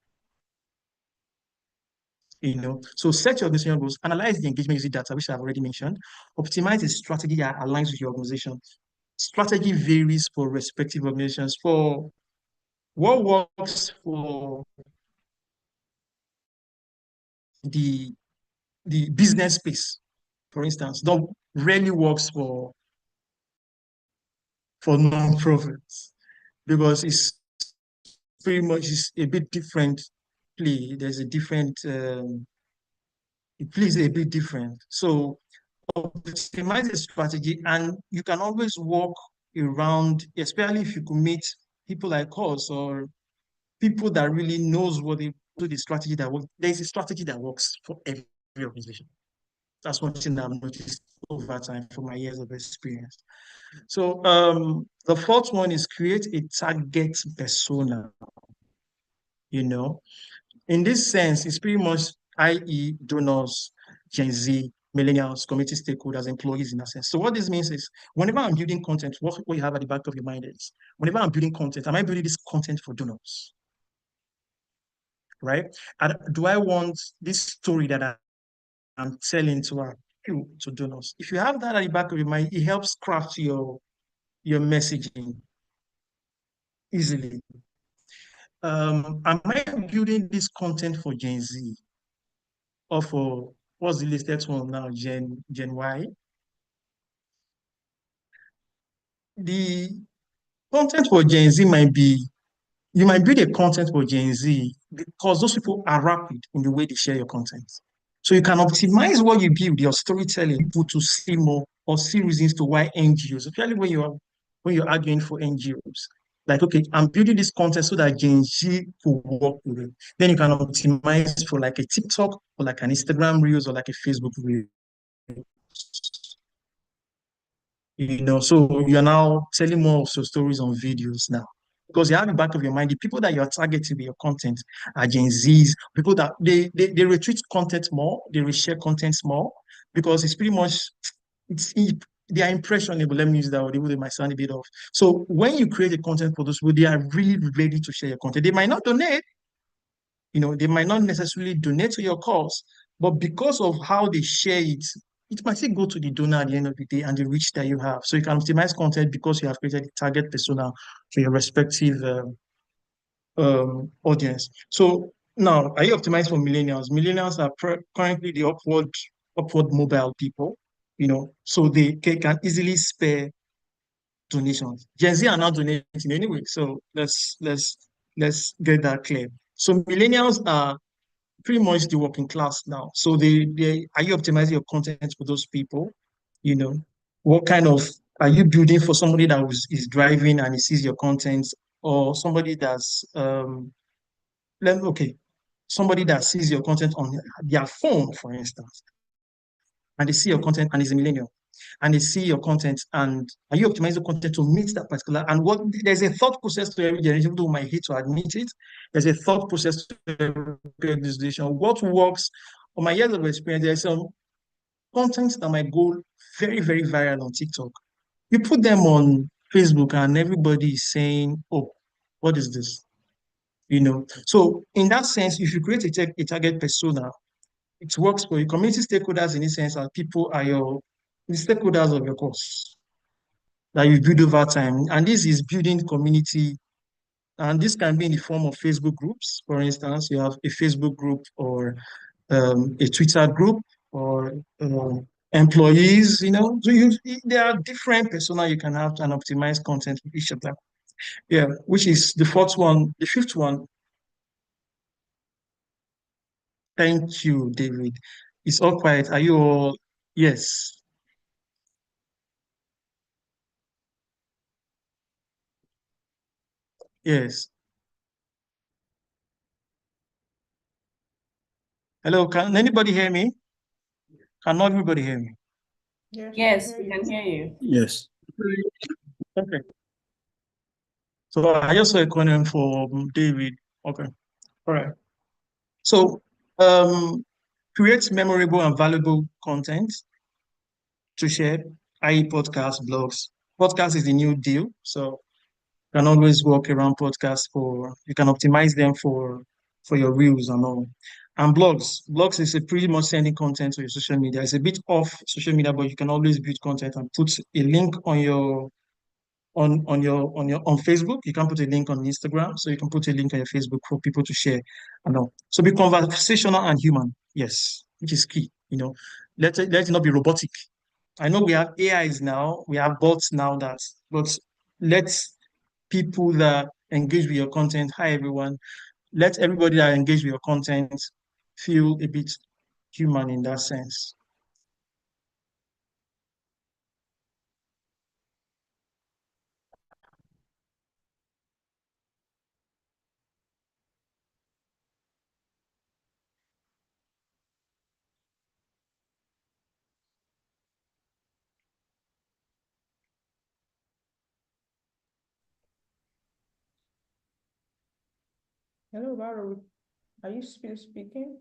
So set your organization goals, analyze the engagement using data, which I've already mentioned, optimize the strategy that aligns with your organization. Strategy varies for respective organizations. For what works for the business space, for instance, don't really works for non-profits because it's pretty much is a bit different play. There's a different it plays a bit different. So optimize the strategy, and you can always work around, especially if you could meet people like us or people that really knows what they do, the strategy that works. There's a strategy that works for every organization. That's one thing that I've noticed over time from my years of experience. So the fourth one is create a target persona. You know, in this sense, it's pretty much, i.e., donors, Gen Z, millennials, community stakeholders, employees in that sense. So what this means is whenever I'm building content, what you have at the back of your mind is whenever I'm building content, am I building this content for donors? Right? And do I want this story that I'm telling to appeal to donors? If you have that at the back of your mind, it helps craft your messaging easily. Am I building this content for Gen Z or for what's the latest one now, Gen Y? The content for Gen Z might be, you might build a content for Gen Z because those people are rapid in the way they share your content. So you can optimize what you build, your storytelling, people to see more or see reasons to why NGOs, especially when you're arguing for NGOs. Like, okay, I'm building this content so that Gen Z will work with it. Then you can optimize for like a TikTok or like an Instagram Reels or like a Facebook Reel. So you're now telling more of your stories on videos now. Because you have in the back of your mind, the people that you're targeting with your content are Gen Zs, people that they retweet content more, they reshare content more, because it's pretty much, they are impressionable. Let me use that word, even though they might sound a bit off. So when you create a content for those people, they are really ready to share your content. They might not donate, they might not necessarily donate to your cause, but because of how they share it, it might still go to the donor at the end of the day and the reach that you have. So you can optimize content because you have created a target persona for your respective audience. So now, are you optimized for millennials? Millennials are currently the upward mobile people, so they can easily spare donations. Gen Z are not donating anyway, so let's get that clear. So millennials are pretty much the working class now. So they are you optimizing your content for those people? What kind of are you building for somebody that is driving and he sees your content, or somebody that's somebody that sees your content on their phone, for instance, and they see your content and is a millennial, and they see your content, and you optimize the content to meet that particular, and what there's a thought process to every generation, who might hate to admit it. There's a thought process to every organization. What works, on my years of experience, there's some content that might go very, very viral on TikTok. You put them on Facebook and everybody is saying, oh, what is this? So in that sense, if you create a target persona, it works for you. Community stakeholders in this sense are people are the stakeholders of your course that you build over time. And this is building community. And this can be in the form of Facebook groups. For instance, you have a Facebook group or a Twitter group or employees, So there are different persona you can have and optimize content with each of them. Yeah, which is the fourth one. The fifth one, thank you, David. It's all quiet. Are you all? Yes. Yes. Hello, can anybody hear me? Cannot everybody hear me? Yes, we Yes, hear we you. can hear you. Yes. Okay. So I just saw a comment for David. Okay. All right. So create memorable and valuable content to share, i.e. podcasts, blogs. Podcast is the new deal. So you can always work around podcasts you can optimize them for your reels and all. And blogs. Blogs is a pretty much sending content to your social media. It's a bit off social media, but you can always build content and put a link on your on Facebook. You can put a link on Instagram, so you can put a link on your Facebook for people to share. And all. So be conversational and human, yes, which is key. Let it not be robotic. I know we have AIs now, we have bots now but let people that engage with your content, hi everyone, let everybody that engage with your content feel a bit human in that sense. Hello, Varo. Are you still speaking?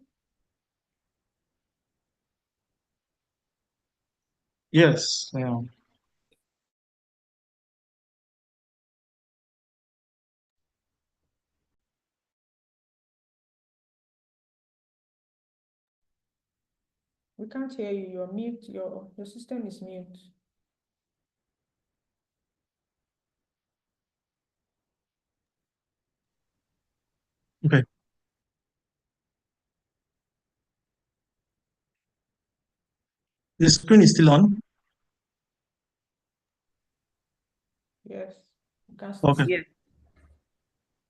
Yes, yeah. We can't hear you. You're mute. Your system is mute. Okay. The screen is still on. Yes. You can Okay. Yeah.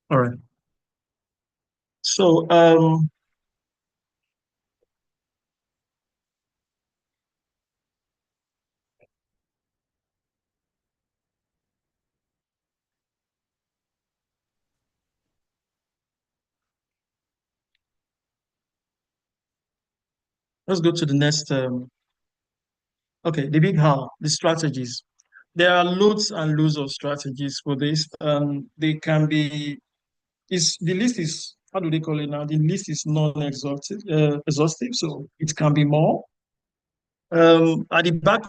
All right. So let's go to the next okay, the big how, the strategies. There are loads and loads of strategies for this. They can be is the list is how do they call it now? The list is non-exhaustive, exhaustive, so it can be more. At the back,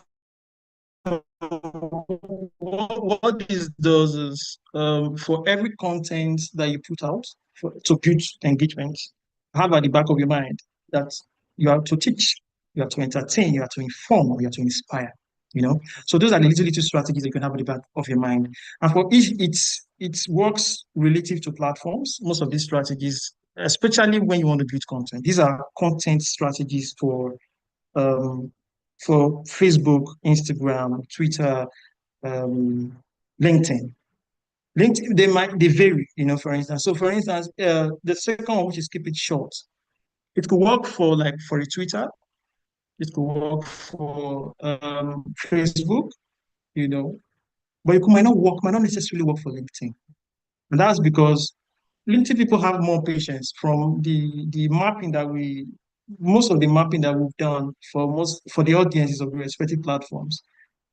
what this does is for every content that you put out to build engagement, have at the back of your mind that you are to teach, you are to entertain, you are to inform, or you are to inspire. So those are the little strategies that you can have at the back of your mind. And for each, it works relative to platforms. Most of these strategies, especially when you want to build content, these are content strategies um, for Facebook, Instagram, Twitter, um, LinkedIn. LinkedIn, they vary, for instance. So for instance, the second one, which is keep it short, it could work for a Twitter, it could work for Facebook, you know, but it might not necessarily work for LinkedIn. And that's because LinkedIn people have more patience from the mapping that most of the mapping that we've done for the audiences of the respective platforms.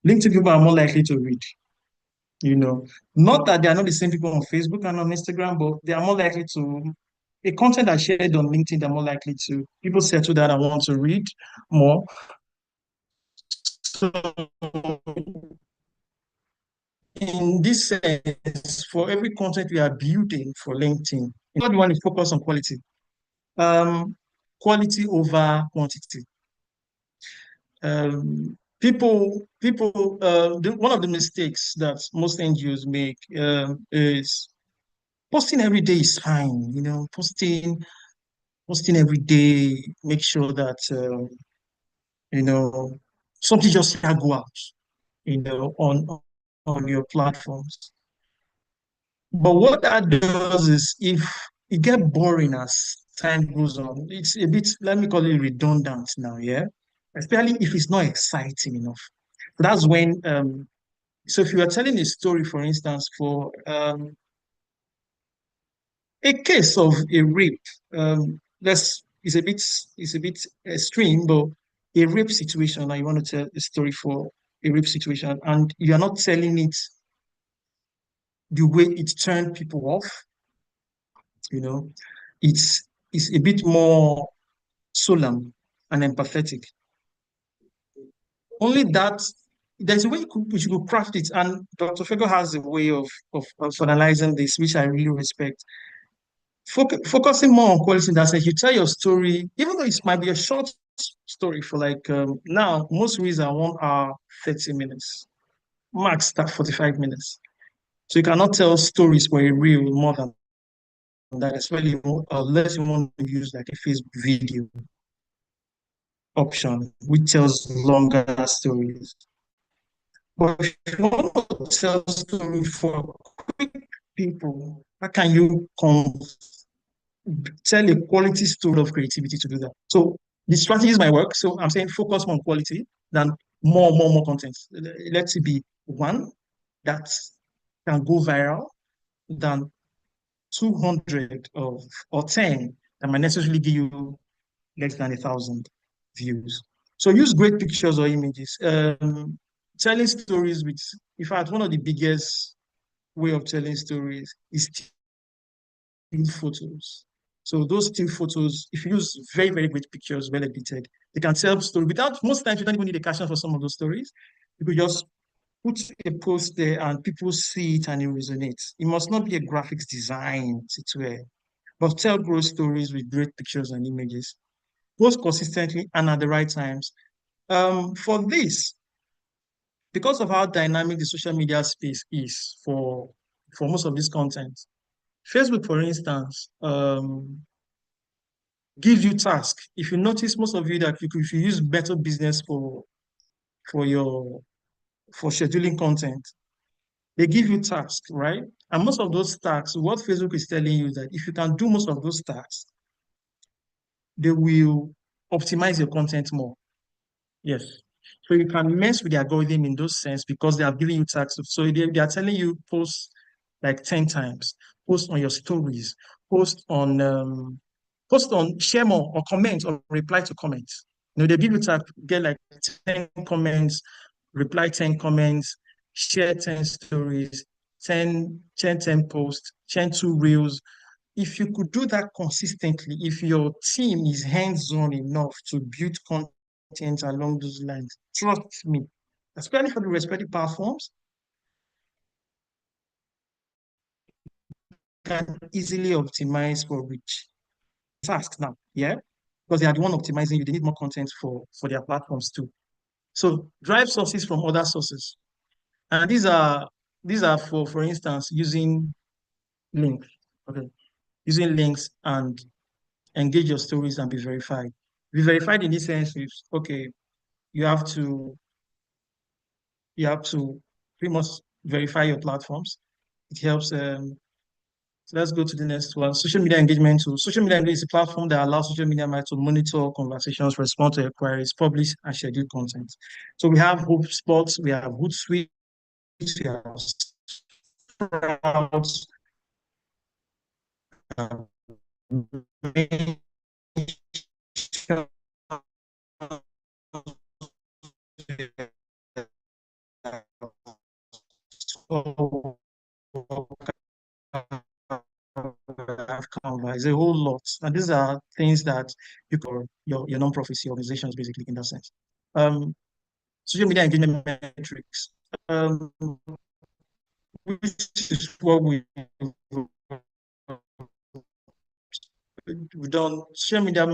LinkedIn people are more likely to read. Not that they are not the same people on Facebook and on Instagram, but they are more likely to a content that's shared on LinkedIn, they're more likely to people settle that and want to read more. So in this sense, for every content we are building for LinkedIn, we want to focus on quality. Quality over quantity. One of the mistakes that most NGOs make is posting every day is fine, posting every day, make sure that you know something just can't go out, on your platforms. But what that does is if it get boring as time goes on, it's a bit, let me call it redundant now, yeah? Especially if it's not exciting enough. That's when so if you are telling a story, for instance, for a case of a rape, that's is a bit extreme, but a rape situation, and you want to tell a story for a rape situation, and you are not telling it the way it turned people off, you know, it's a bit more solemn and empathetic. Only that there's a way you could craft it, and Dr. Fego has a way of analyzing this, which I really respect. focusing more on quality in that sense. You tell your story, even though it might be a short story for like now, most reels are 1 hour, 30 minutes, max that 45 minutes. So you cannot tell stories for a reel more than that, especially unless you want to use like a Facebook video option, which tells longer stories. But if you want to tell story for quick people, how can you tell a quality story of creativity to do that? So the strategies might work. So I'm saying focus more on quality than more content. Let it be one that can go viral than 200 of or 10 that might necessarily give you less than 1,000 views. So use great pictures or images. Telling stories with, in fact, one of the biggest way of telling stories is still photos. So those still photos, if you use very great pictures, well edited, they can tell story without, most times you don't even need a caption for some of those stories. You could just put a post there and people see it and it resonates. It must not be a graphics design situation, but tell great stories with great pictures and images, post consistently and at the right times. For this, because of how dynamic the social media space is for most of this content, Facebook, for instance, gives you task. If you notice, most of you that if you use Better Business for your for scheduling content, they give you tasks, right? And most of those tasks, what Facebook is telling you is that if you can do most of those tasks, they will optimize your content more. Yes. So you can mess with the algorithm in those sense because they are giving you tasks. So they are telling you post like 10 times, post on your stories, post on share more or comment or reply to comments. They give you tasks, get like 10 comments, reply 10 comments, share 10 stories, 10 posts, 2 reels. If you could do that consistently, if your team is hands-on enough to build content along those lines, trust me, especially for the respective platforms, can easily optimize for reach. Tasks now, yeah? Because they are the one optimizing you, they need more content for their platforms too. So drive sources from other sources. And these are for instance, using links. Okay. Using links and engage your stories and be verified. Be verified in this sense is okay, you have to pretty much verify your platforms. It helps. So let's go to the next one. Social media engagement tool. Social media engagement is a platform that allows social media managers to monitor conversations, respond to inquiries, publish and schedule content. So we have HubSpot, we have Hootsuite, we have Sprouts, It's a whole lot. And these are things that you call your non-profit organizations, basically, in that sense. Social media engagement metrics, which is what we've done. Social media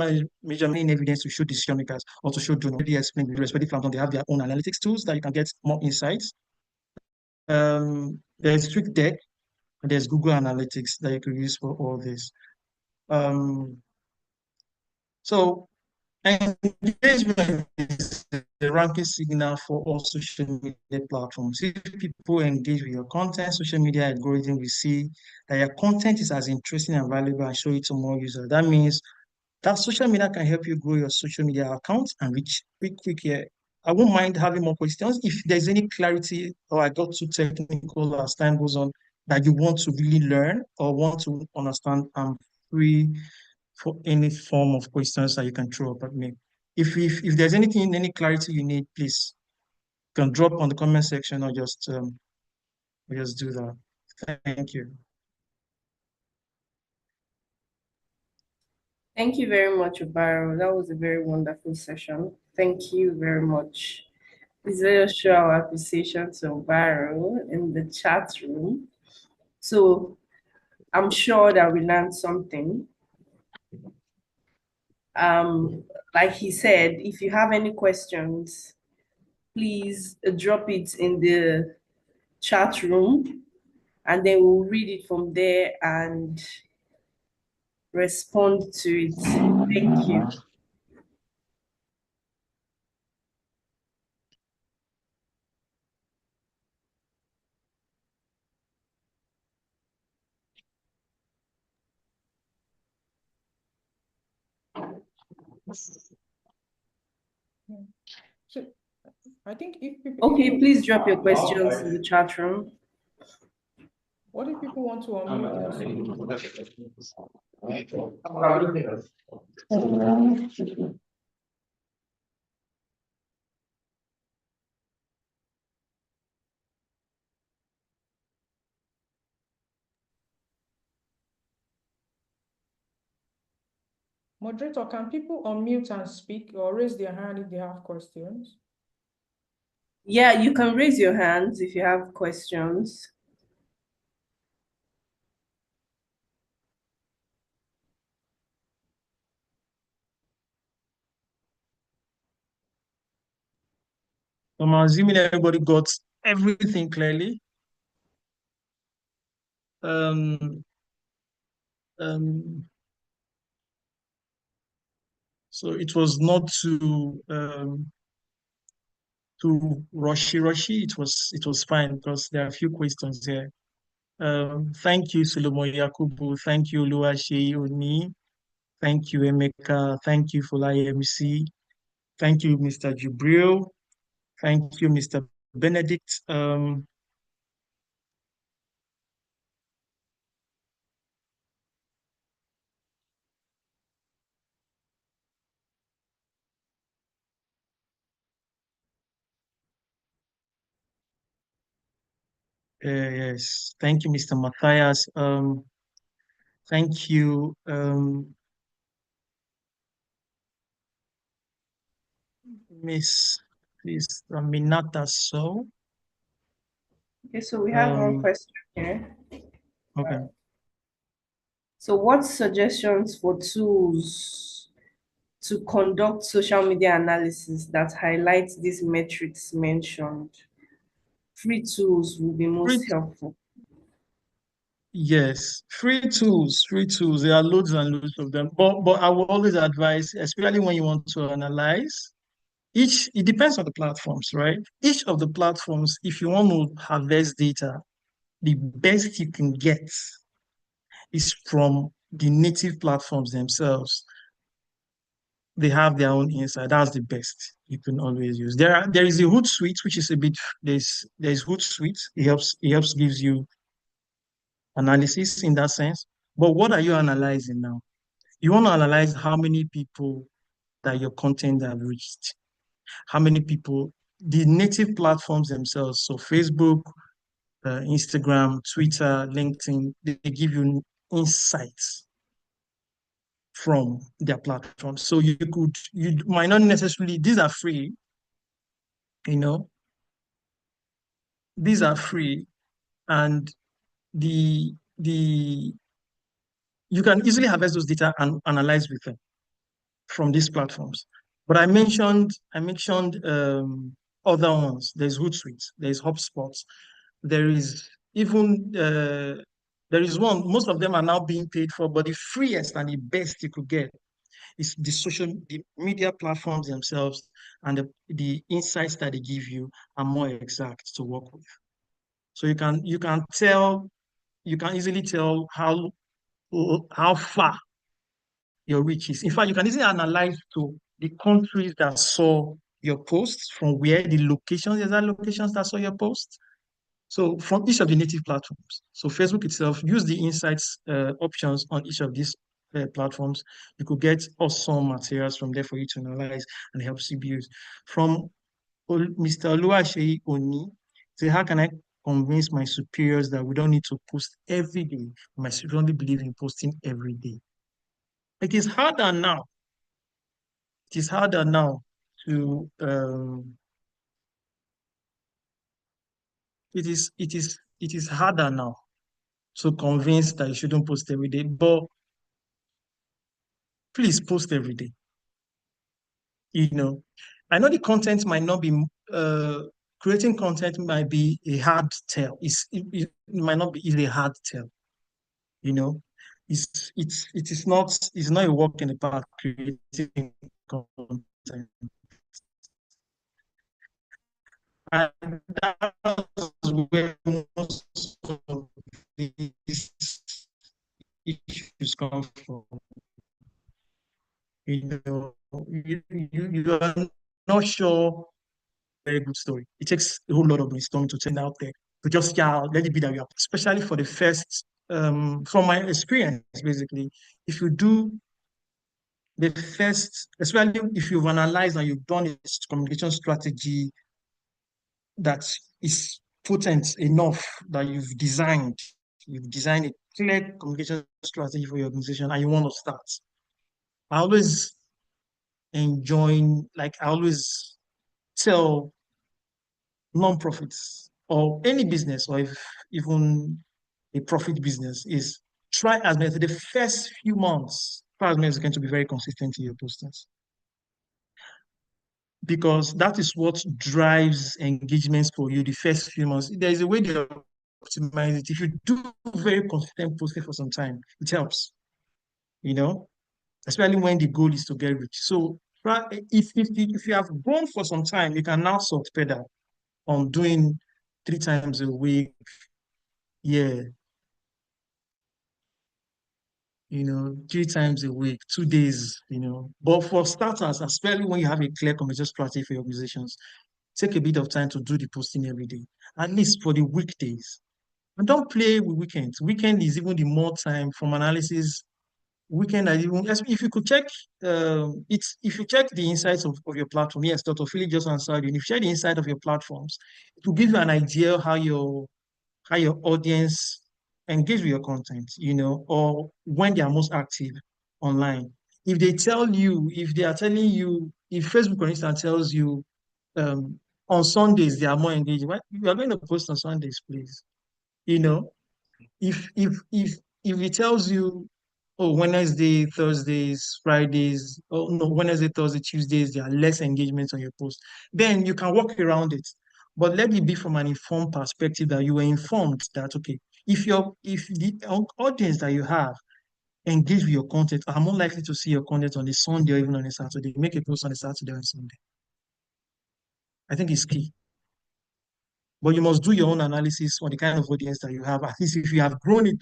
measurement evidence to show decision makers or to show donors. Already explained with respective platforms, they have their own analytics tools that you can get more insights. There's TweetDeck, and there's Google Analytics that you can use for all this. So engagement is the ranking signal for all social media platforms. If people engage with your content, social media algorithm will see that your content is as interesting and valuable and show it to more users. That means that social media can help you grow your social media account and reach quick here. I won't mind having more questions. If there's any clarity or I got too technical as time goes on that you want to really learn or want to understand, I'm free for any form of questions that you can throw up at me. If there's anything, any clarity you need, please you can drop on the comment section or just do that. Thank you. Thank you very much, Obaro. That was a very wonderful session. Thank you very much. Please let us show our appreciation to Obaro in the chat room. So I'm sure that we learned something. Like he said, if you have any questions, please drop it in the chat room, and then we'll read it from there and respond to it. Thank you. So I think if people, Okay, please drop your questions in the chat room. what if people want to unmute and speak? Moderator, can people unmute and speak or raise their hand if they have questions? Yeah, you can raise your hands if you have questions. I'm assuming everybody got everything clearly. Um, um, so it was not too rushy. It was fine because there are a few questions here. Thank you, Solomon Yakubu. Thank you, Luashi Oni. Thank you, Emeka. Thank you, Folai MC. Thank you, Mr. Jubril. Thank you, Mr. Benedict. Yes, thank you, Mr. Matthias. Thank you, Miss Minata So. Okay, so we have one Um, question here. okay. So what suggestions for tools to conduct social media analysis that highlight these metrics mentioned? Free tools will be Free, most helpful. yes, free tools. There are loads and loads of them. But I will always advise, especially when you want to analyze, it depends on the platforms, right? Each of the platforms, if you want to harvest data, the best you can get is from the native platforms themselves. They have their own insight. That's the best you can always use. There is a Hootsuite, which is a bit there's Hootsuite. It helps gives you analysis in that sense. But what are you analyzing now? You want to analyze how many people that your content have reached, how many people, the native platforms themselves, so Facebook, Instagram, Twitter, LinkedIn, they give you insights from their platform. So you might not necessarily, these are free, you know, these are free, and the you can easily harvest those data and analyze with them from these platforms. But I mentioned other ones. There's Hootsuite, there's HubSpot, there is even there is one. Most of them are now being paid for, but the freest and the best you could get is the media platforms themselves, and the insights that they give you are more exact to work with. So you can easily tell how far your reach is. In fact, you can easily analyze to the countries that saw your posts, from where the locations, exact locations that saw your posts. So from each of the native platforms. So Facebook itself, use the insights options on each of these platforms. You could get awesome materials from there for you to analyze and help CBUs. From Mr. Oluwaseyi Oni, say, how can I convince my superiors that we don't need to post every day? I strongly believe in posting every day. It is harder now. It is harder now to it is harder now so convinced that you shouldn't post every day. But please post every day. You know, I know the content might not be creating content might be a hard tell. It might not be easily a hard tell. You know, it's not a walk in the park creating content. And that's where most of these issues come from. You know, you are not sure very good story. It takes a whole lot of brainstorming to turn out there. To just let it be that we are, especially for the first, from my experience, basically, if you do the first, especially if you've analyzed and you've done a communication strategy that is potent enough that you've designed a clear communication strategy for your organization and you want to start. I always I always tell non-profits or any business or if even a profit business is try as many the first few months, try as many as you can to be very consistent in your postings. Because that is what drives engagements for you the first few months. There is a way to optimize it. If you do very consistent posting for some time, it helps, you know, especially when the goal is to get rich. So if you have grown for some time, you can now sort pedal on doing 3 times a week. Yeah, 3 times a week, 2 days, But for starters, especially when you have a clear commercial strategy for your organizations, take a bit of time to do the posting every day, at least for the weekdays. And don't play with weekends. Weekend is even the more time from analysis. Weekend, if you could check, if you check the insights of your platform, yes, Dr. Philip just answered you. And if you check the insight of your platforms, it will give you an idea how your audience engage with your content, or when they are most active online. If they are telling you, if Facebook, for instance, tells you on Sundays they are more engaged, why you are going to post on Sundays, please? You know, if it tells you, oh, Wednesday, Thursdays, Fridays, oh no, Wednesday, Thursday, Tuesdays, there are less engagements on your post, then you can work around it. But let it be from an informed perspective that you were informed that okay, if the audience that you have engage with your content are more likely to see your content on a Sunday or even on a Saturday, make a post on a Saturday or Sunday. I think it's key. But you must do your own analysis on the kind of audience that you have. At least if you have grown it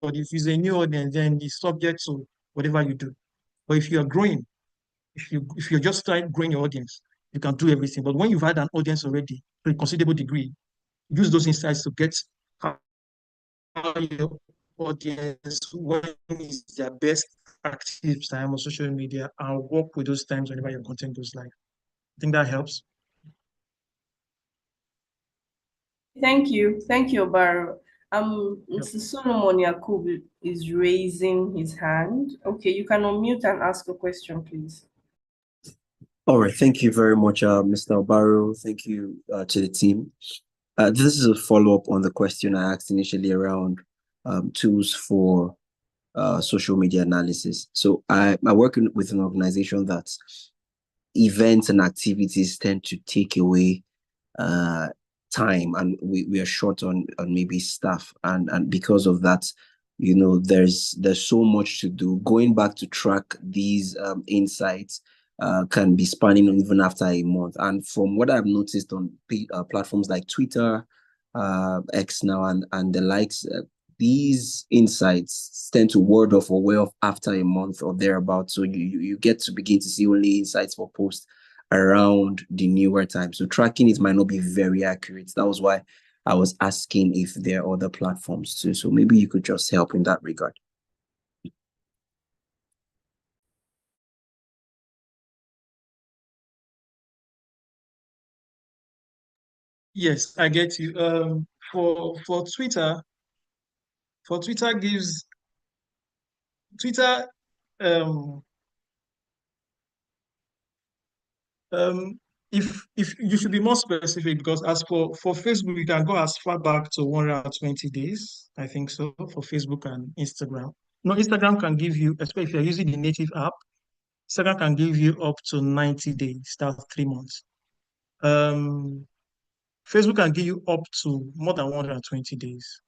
but if it's a new audience, then it's subject to whatever you do. But if you are growing, if you're just starting growing your audience, you can do everything. But when you've had an audience already to a considerable degree, use those insights to get how your audience, when is their best active time on social media, and work with those times whenever your content goes live. I think that helps. Thank you, Obaro. Mr. Solomon Yakub is raising his hand. Okay, you can unmute and ask a question, please. All right, thank you very much, Mr. Obaro. Thank you to the team. This is a follow-up on the question I asked initially around tools for social media analysis. So I work with an organization that events and activities tend to take away time, and we are short on maybe staff, and because of that, there's so much to do. Going back to track these insights can be spanning even after a month. And from what I've noticed on platforms like Twitter, X now, and the likes, these insights tend to word off or way off after a month or thereabouts. So you get to begin to see only insights for posts around the newer time. So tracking it might not be very accurate. That was why I was asking if there are other platforms too. So maybe you could just help in that regard. Yes, I get you. For Twitter gives Twitter um if you should be more specific, because as for Facebook, you can go as far back to 120 days, I think so, for Facebook and Instagram. No, Instagram can give you, especially if you're using the native app, Instagram can give you up to 90 days, that's 3 months. Facebook can give you up to more than 120 days.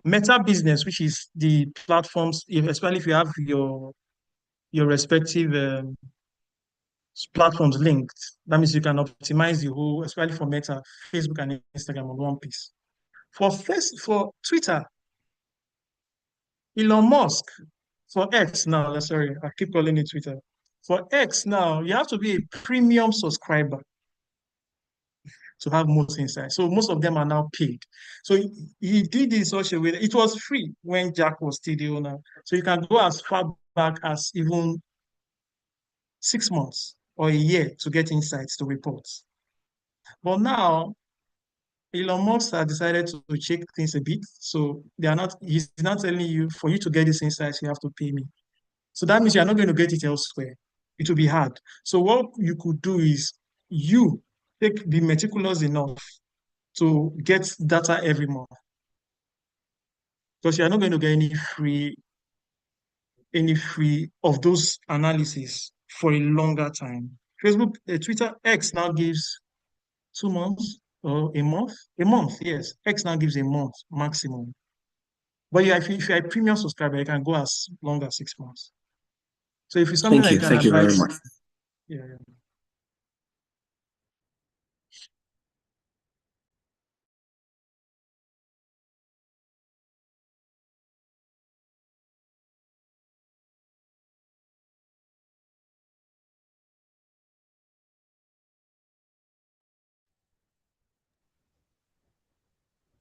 Meta Business, which is the platforms, especially if you have your respective platforms linked, that means you can optimize the whole, especially for Meta, Facebook and Instagram on one piece. For Twitter, Elon Musk, for X now, sorry, I keep calling it Twitter. For X now, you have to be a premium subscriber to have most insights. So most of them are now paid. So he did it in such a way that it was free when Jack was still the owner. So you can go as far back as even 6 months or a year to get insights to reports. But now Elon Musk has decided to check things a bit. So he's not telling you, for you to get these insights, you have to pay me. So that means you're not going to get it elsewhere. It will be hard. So what you could do is you be meticulous enough to get data every month, because you're not going to get any free of those analysis for a longer time. Twitter, X now gives 2 months or a month. A month, yes. X now gives a month maximum. But yeah, if you're a premium subscriber, you can go as long as 6 months. So if it's something Thank I you. can Thank you very advise, much. yeah.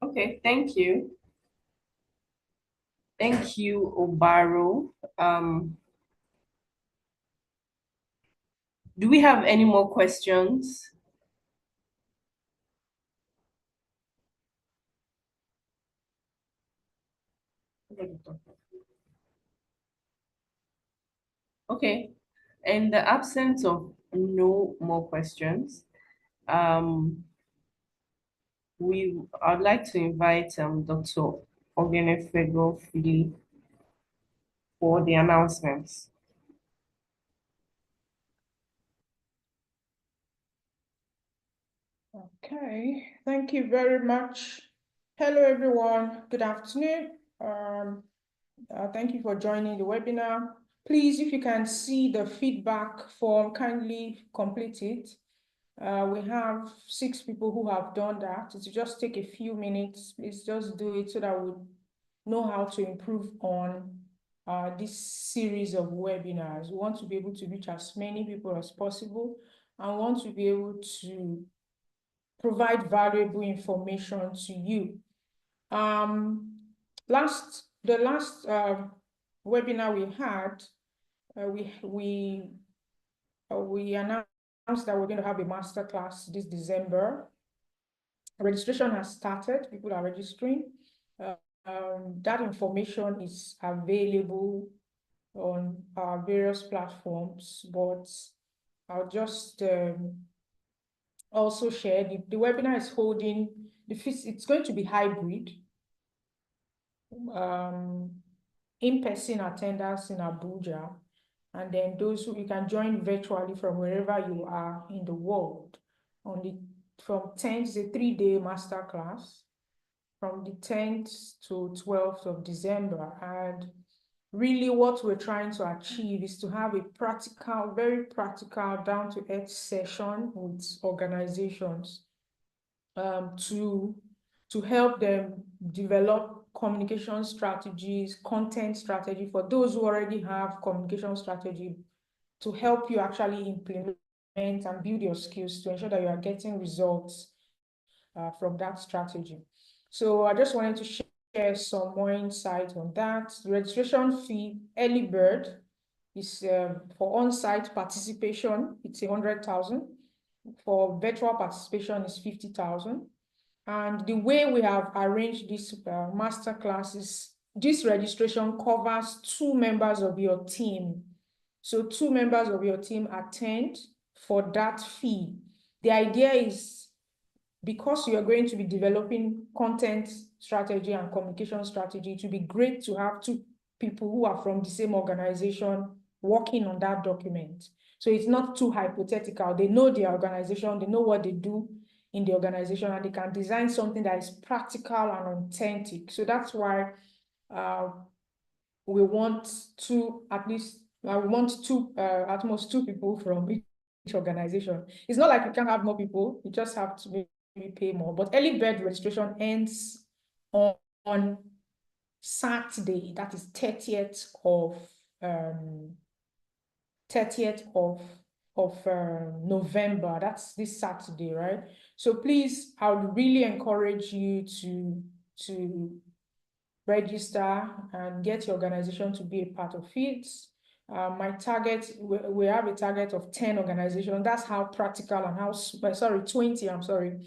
Okay, thank you. Thank you, Obaro. Do we have any more questions? Okay. In the absence of no more questions, I'd like to invite Dr. Ogenefego Fili for the announcements. Okay, thank you very much. Hello, everyone. Good afternoon. Thank you for joining the webinar. Please, if you can see the feedback form, kindly complete it. We have 6 people who have done that. It will just take a few minutes. Please just do it so that we know how to improve on this series of webinars. We want to be able to reach as many people as possible and want to be able to provide valuable information to you. The last webinar we had, we announced that we're going to have a masterclass this December. Registration has started. People are registering. That information is available on our various platforms, but I'll just also share the webinar is holding it's going to be hybrid. In-person attendance in Abuja, and then those who you can join virtually from wherever you are in the world. From 10th, it's a 3-day masterclass from the 10th to 12th of December. And really what we're trying to achieve is to have a practical, very practical, down-to-earth session with organizations to help them develop communication strategies, content strategy for those who already have communication strategy, to help you actually implement and build your skills to ensure that you are getting results from that strategy. So I just wanted to share some more insight on that. The registration fee, early bird, is for on-site participation, it's 100,000. For virtual participation is 50,000. And the way we have arranged this master classes, this registration covers 2 members of your team. So 2 members of your team attend for that fee. the idea is, because you're going to be developing content strategy and communication strategy, it would be great to have two people who are from the same organization working on that document. So it's not too hypothetical. They know the organization, they know what they do in the organization, and they can design something that is practical and authentic. So that's why we want at most two people from each organization. It's not like you can have more people, you just have to maybe pay more. But early bird registration ends on Saturday, that is 30th of November. That's this Saturday, right? So please, I would really encourage you to register and get your organization to be a part of it. My target, we have a target of 10 organizations. That's how practical and how, 20, I'm sorry.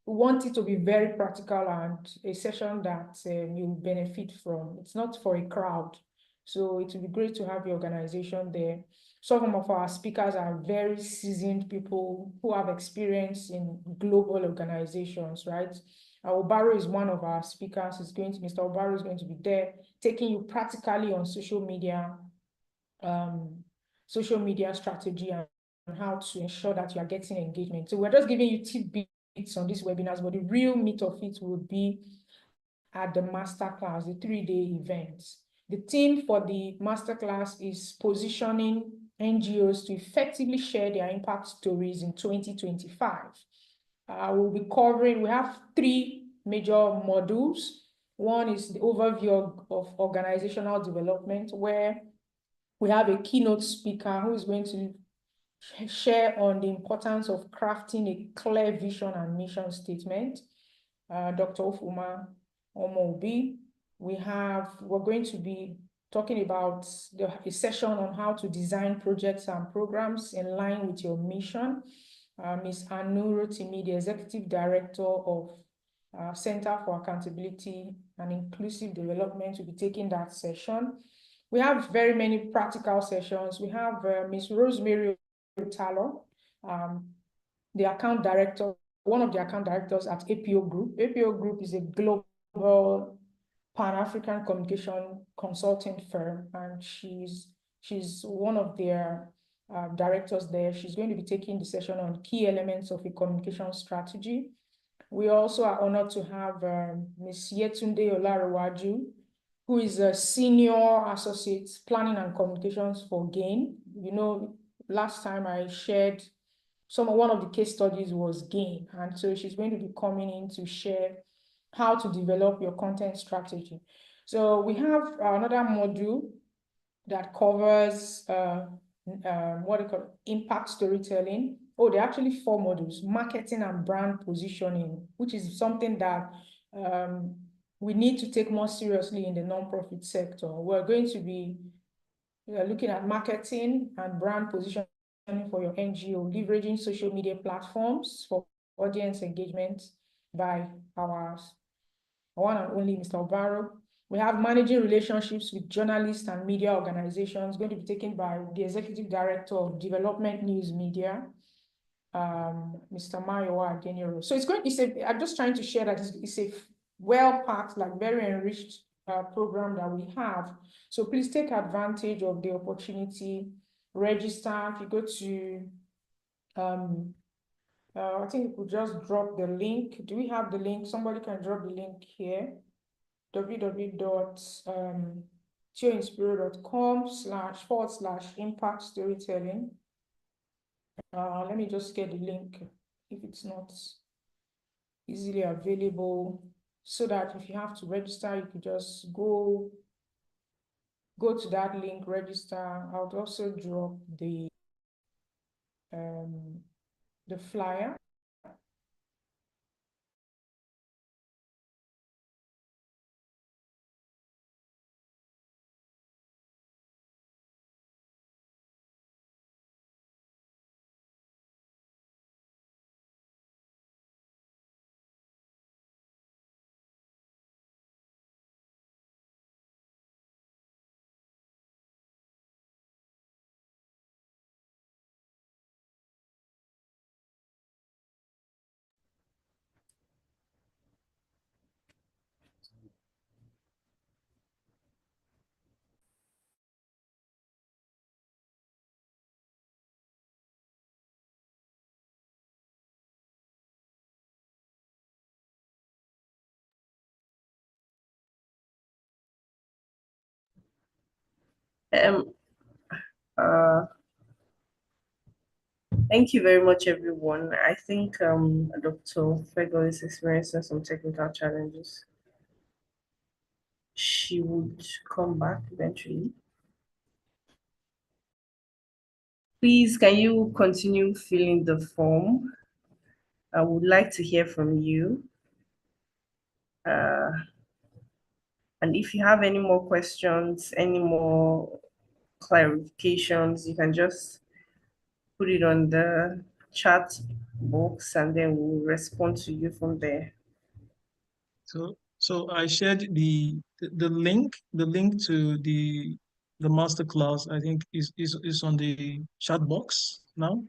We want it to be very practical and a session that you benefit from. It's not for a crowd. So it would be great to have your organization there. Some of our speakers are very seasoned people who have experience in global organizations, right? Obaro is one of our speakers. Mr. Obaro is going to be there, taking you practically on social media strategy and how to ensure that you are getting engagement. So we're just giving you tidbits on these webinars, but the real meat of it will be at the masterclass, the 3-day event. The theme for the masterclass is positioning NGOs to effectively share their impact stories in 2025. We have 3 major modules. One is the overview of organizational development, where we have a keynote speaker who is going to share on the importance of crafting a clear vision and mission statement. Dr. Ofuma Omobi. We're going to be talking about a session on how to design projects and programs in line with your mission. Ms. Anu Rotimi, the Executive Director of Center for Accountability and Inclusive Development, will be taking that session. We have very many practical sessions. We have Ms. Rosemary Otalo, the account director, one of the account directors at APO Group. APO Group is a global Pan-African communication consulting firm, and she's one of their directors there. She's going to be taking the session on key elements of a communication strategy. We also are honored to have Ms. Yetunde Olarewaju, who is a senior associate planning and communications for GAIN. You know, last time I shared one of the case studies was GAIN, and so she's going to be coming in to share how to develop your content strategy. So we have another module that covers what they call impact storytelling. Oh, there are actually 4 modules: marketing and brand positioning, which is something that we need to take more seriously in the nonprofit sector. We're going to be looking at marketing and brand positioning for your NGO, leveraging social media platforms for audience engagement by our one and only Mr. Obaro. We have managing relationships with journalists and media organizations, going to be taken by the Executive Director of Development News Media, Mr. Mayowa Adeniro. So I'm just trying to share that it's a well-packed, like very enriched program that we have. So please take advantage of the opportunity, register. If you go to, I think we could just drop the link. Do we have the link? Somebody can drop the link here. www.teo-inspiro.com//impact storytelling. Let me just get the link if it's not easily available, so that if you have to register, you could just go to that link, register. I'll also drop the flyer. Um, uh, Thank you very much, everyone. I think Dr. Fego is experiencing some technical challenges. She would come back eventually. Please, can you continue filling the form? I would like to hear from you. And if you have any more questions, any more clarifications, you can just put it on the chat box and then we'll respond to you from there. So I shared the link to the masterclass, I think is on the chat box now.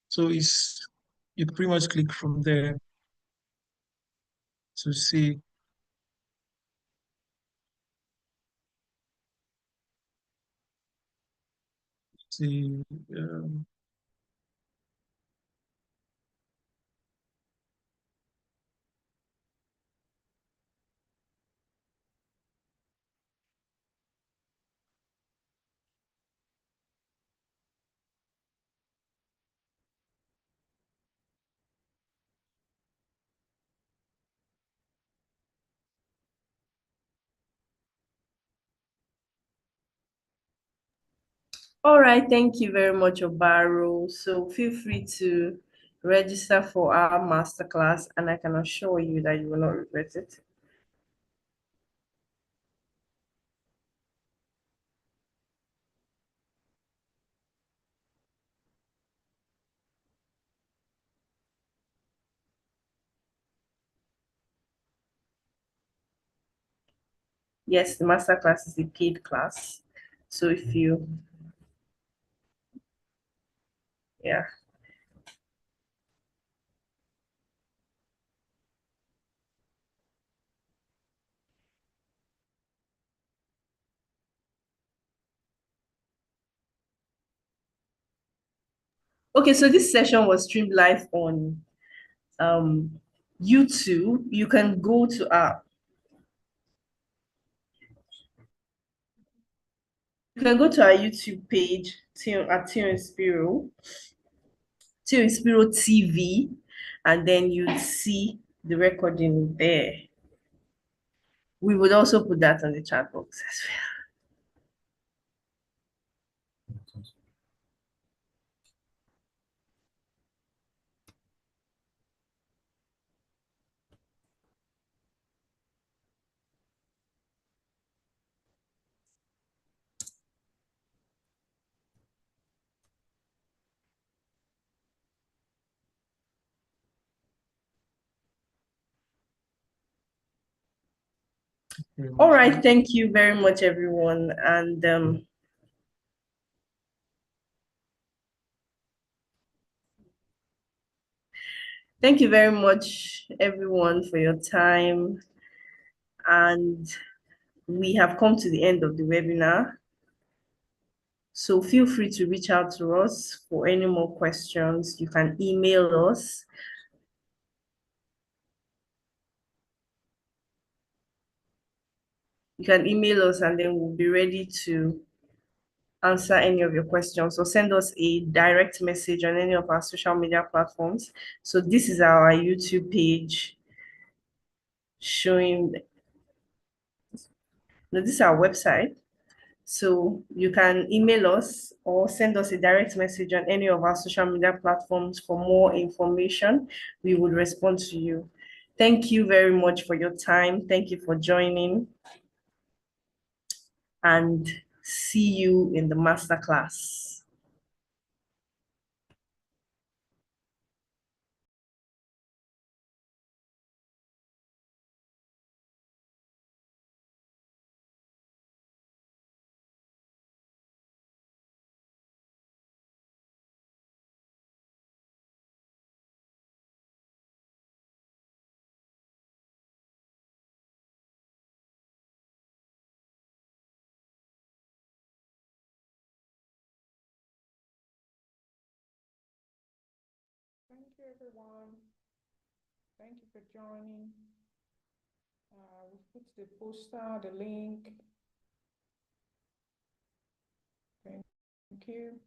So you pretty much click from there to see the All right, thank you very much, Obaro. So feel free to register for our masterclass, and I can assure you that you will not regret it. Yes, the masterclass is a paid class. So if you, yeah. Okay, so this session was streamed live on YouTube. You can go to our YouTube page, Teo-Inspiro TV, and then you'd see the recording there. We would also put that on the chat box as well. All right, thank you very much, everyone. And thank you very much, everyone, for your time. And we have come to the end of the webinar. So feel free to reach out to us for any more questions. You can email us. You can email us and then we'll be ready to answer any of your questions, or send us a direct message on any of our social media platforms. So this is our YouTube page showing, no, this is our website. So you can email us or send us a direct message on any of our social media platforms for more information. We would respond to you. Thank you very much for your time. Thank you for joining, and see you in the masterclass. Thank you, everyone. Thank you for joining. We put the poster, the link, Thank you.